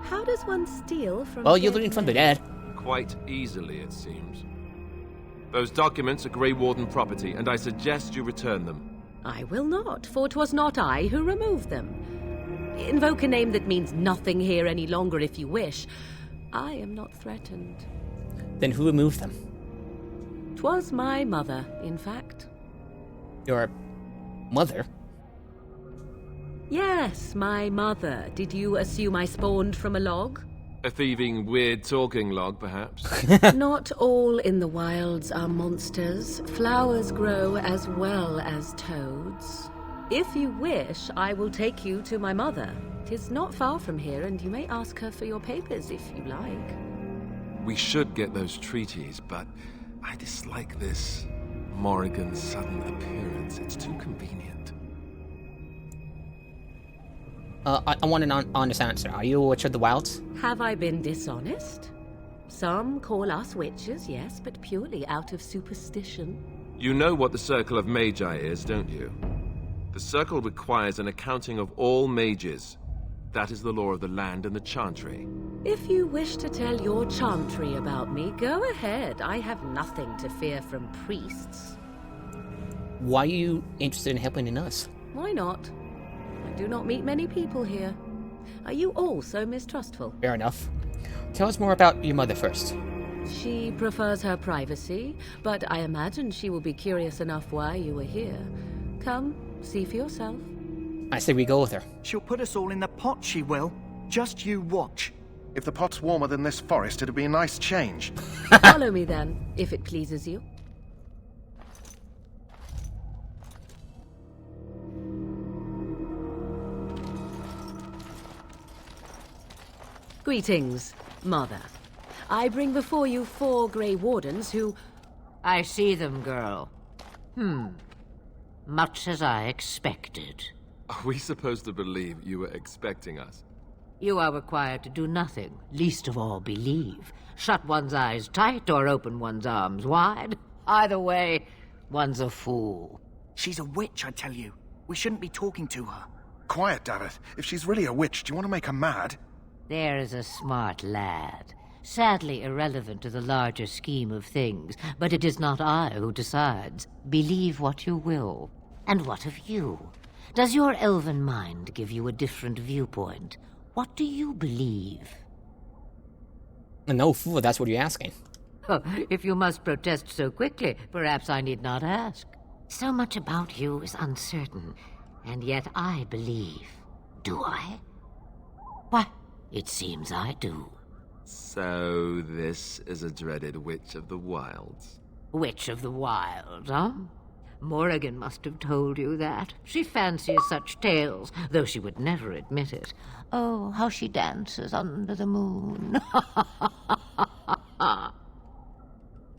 How does one steal from... Well, you're dead looking from the men? dead. Quite easily, it seems. Those documents are Grey Warden property, and I suggest you return them. I will not, for 'twas not I who removed them. Invoke a name that means nothing here any longer if you wish. I am not threatened. Then who removed them? 'Twas my mother, in fact. Your mother? Yes, my mother. Did you assume I spawned from a log? A thieving, weird-talking log, perhaps? Not all in the wilds are monsters. Flowers grow as well as toads. If you wish, I will take you to my mother. 'Tis not far from here, and you may ask her for your papers if you like. We should get those treaties, but I dislike this Morrigan's sudden appearance. It's too convenient. I want an honest answer. Are you a witch of the wilds? Have I been dishonest? Some call us witches, yes, but purely out of superstition. You know what the Circle of Magi is, don't you? The Circle requires an accounting of all mages. That is the law of the land and the Chantry. If you wish to tell your chantry about me, go ahead. I have nothing to fear from priests. Why are you interested in helping in us? Why not? I do not meet many people here. Are you all so mistrustful? Fair enough. Tell us more about your mother first. She prefers her privacy, but I imagine she will be curious enough why you are here. Come, see for yourself. I say we go with her. She'll put us all in the pot, she will. Just you watch. If the pot's warmer than this forest, it'd be a nice change. Follow me then, if it pleases you. Greetings, Mother. I bring before you 4 Grey Wardens who... I see them, girl. Much as I expected. Are we supposed to believe you were expecting us? You are required to do nothing, least of all believe. Shut one's eyes tight or open one's arms wide. Either way, one's a fool. She's a witch, I tell you. We shouldn't be talking to her. Quiet, Dareth. If she's really a witch, do you want to make her mad? There is a smart lad. Sadly irrelevant to the larger scheme of things, but it is not I who decides. Believe what you will. And what of you? Does your elven mind give you a different viewpoint? What do you believe? No, fool, that's what you're asking. Oh, if you must protest so quickly, perhaps I need not ask. So much about you is uncertain, and yet I believe. Do I? Why, it seems I do. So this is a dreaded Witch of the Wilds. Witch of the Wilds, huh? Morrigan must have told you that. She fancies such tales, though she would never admit it. Oh, how she dances under the moon.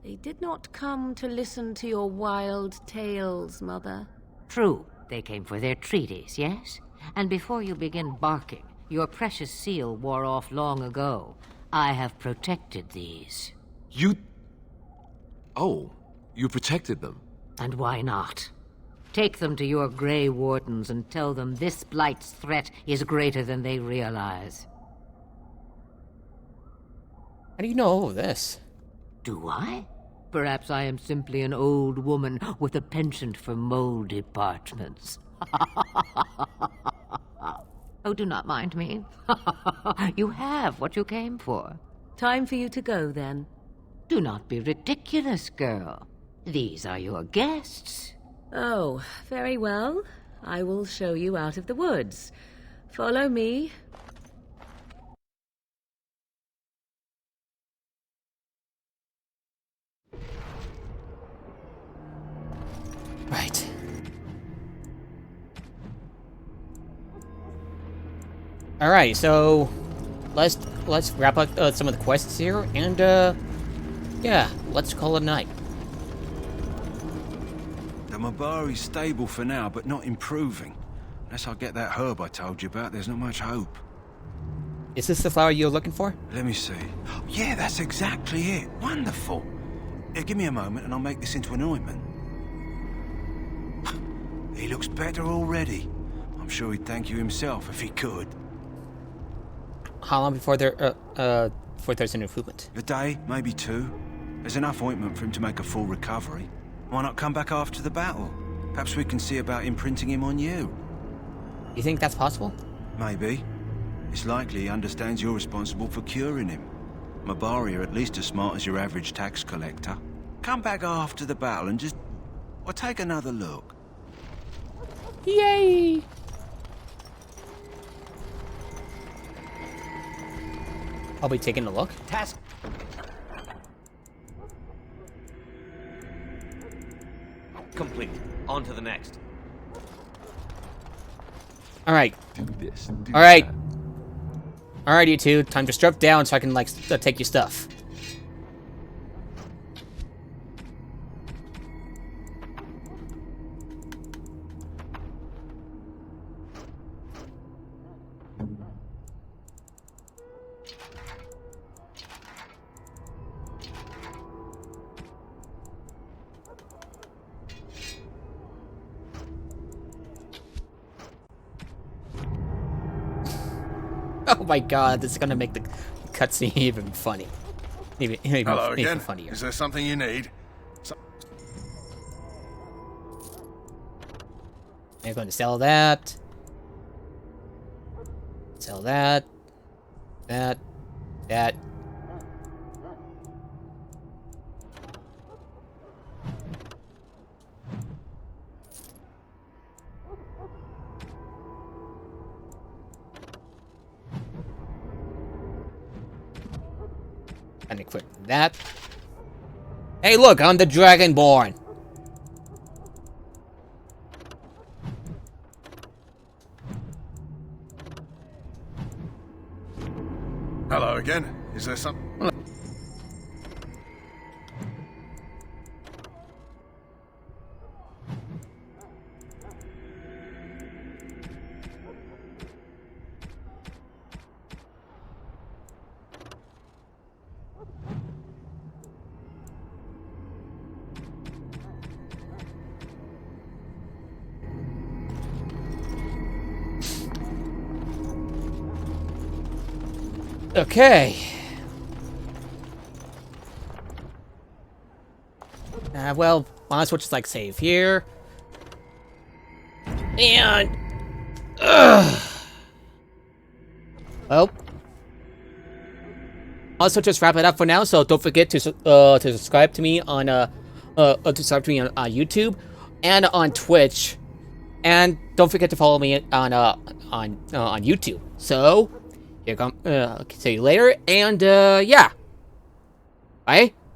They did not come to listen to your wild tales, Mother. True, they came for their treaties, yes? And before you begin barking, your precious seal wore off long ago. I have protected these. You... Oh, you protected them? And why not? Take them to your Grey Wardens and tell them this Blight's threat is greater than they realize. How do you know all of this? Do I? Perhaps I am simply an old woman with a penchant for moldy parchments. Oh, do not mind me. You have what you came for. Time for you to go, then. Do not be ridiculous, girl. These are your guests. Oh, very well. I will show you out of the woods. Follow me. Right. Alright, so let's wrap up some of the quests here, and yeah, let's call it a night. The Mabari's stable for now, but not improving. Unless I get that herb I told you about, there's not much hope. Is this the flower you're looking for? Let me see. Yeah, that's exactly it. Wonderful. Here, give me a moment and I'll make this into an ointment. He looks better already. I'm sure he'd thank you himself if he could. How long before there's an improvement? A day, maybe 2. There's enough ointment for him to make a full recovery. Why not come back after the battle? Perhaps we can see about imprinting him on you. You think that's possible? Maybe. It's likely he understands you're responsible for curing him. Mabari are at least as smart as your average tax collector. Come back after the battle and just... or take another look. Yay! I'll be taking a look. Task complete. On to the next. Alright. Do this. Do Alright. that. Alright, you two. Time to strap down so I can, like, take your stuff. Oh my god, this is gonna make the cutscene even funny. Even Hello again. funnier. Is there something you need? I'm going to sell that. Sell that. That. And equip that. Hey, look, I'm the Dragonborn. Hello again. Is there some... Okay. Well, might as well just like save here. And well, also just wrap it up for now. So don't forget to subscribe to me on YouTube and on Twitch, and don't forget to follow me on YouTube. So here come. See you later, and yeah, bye.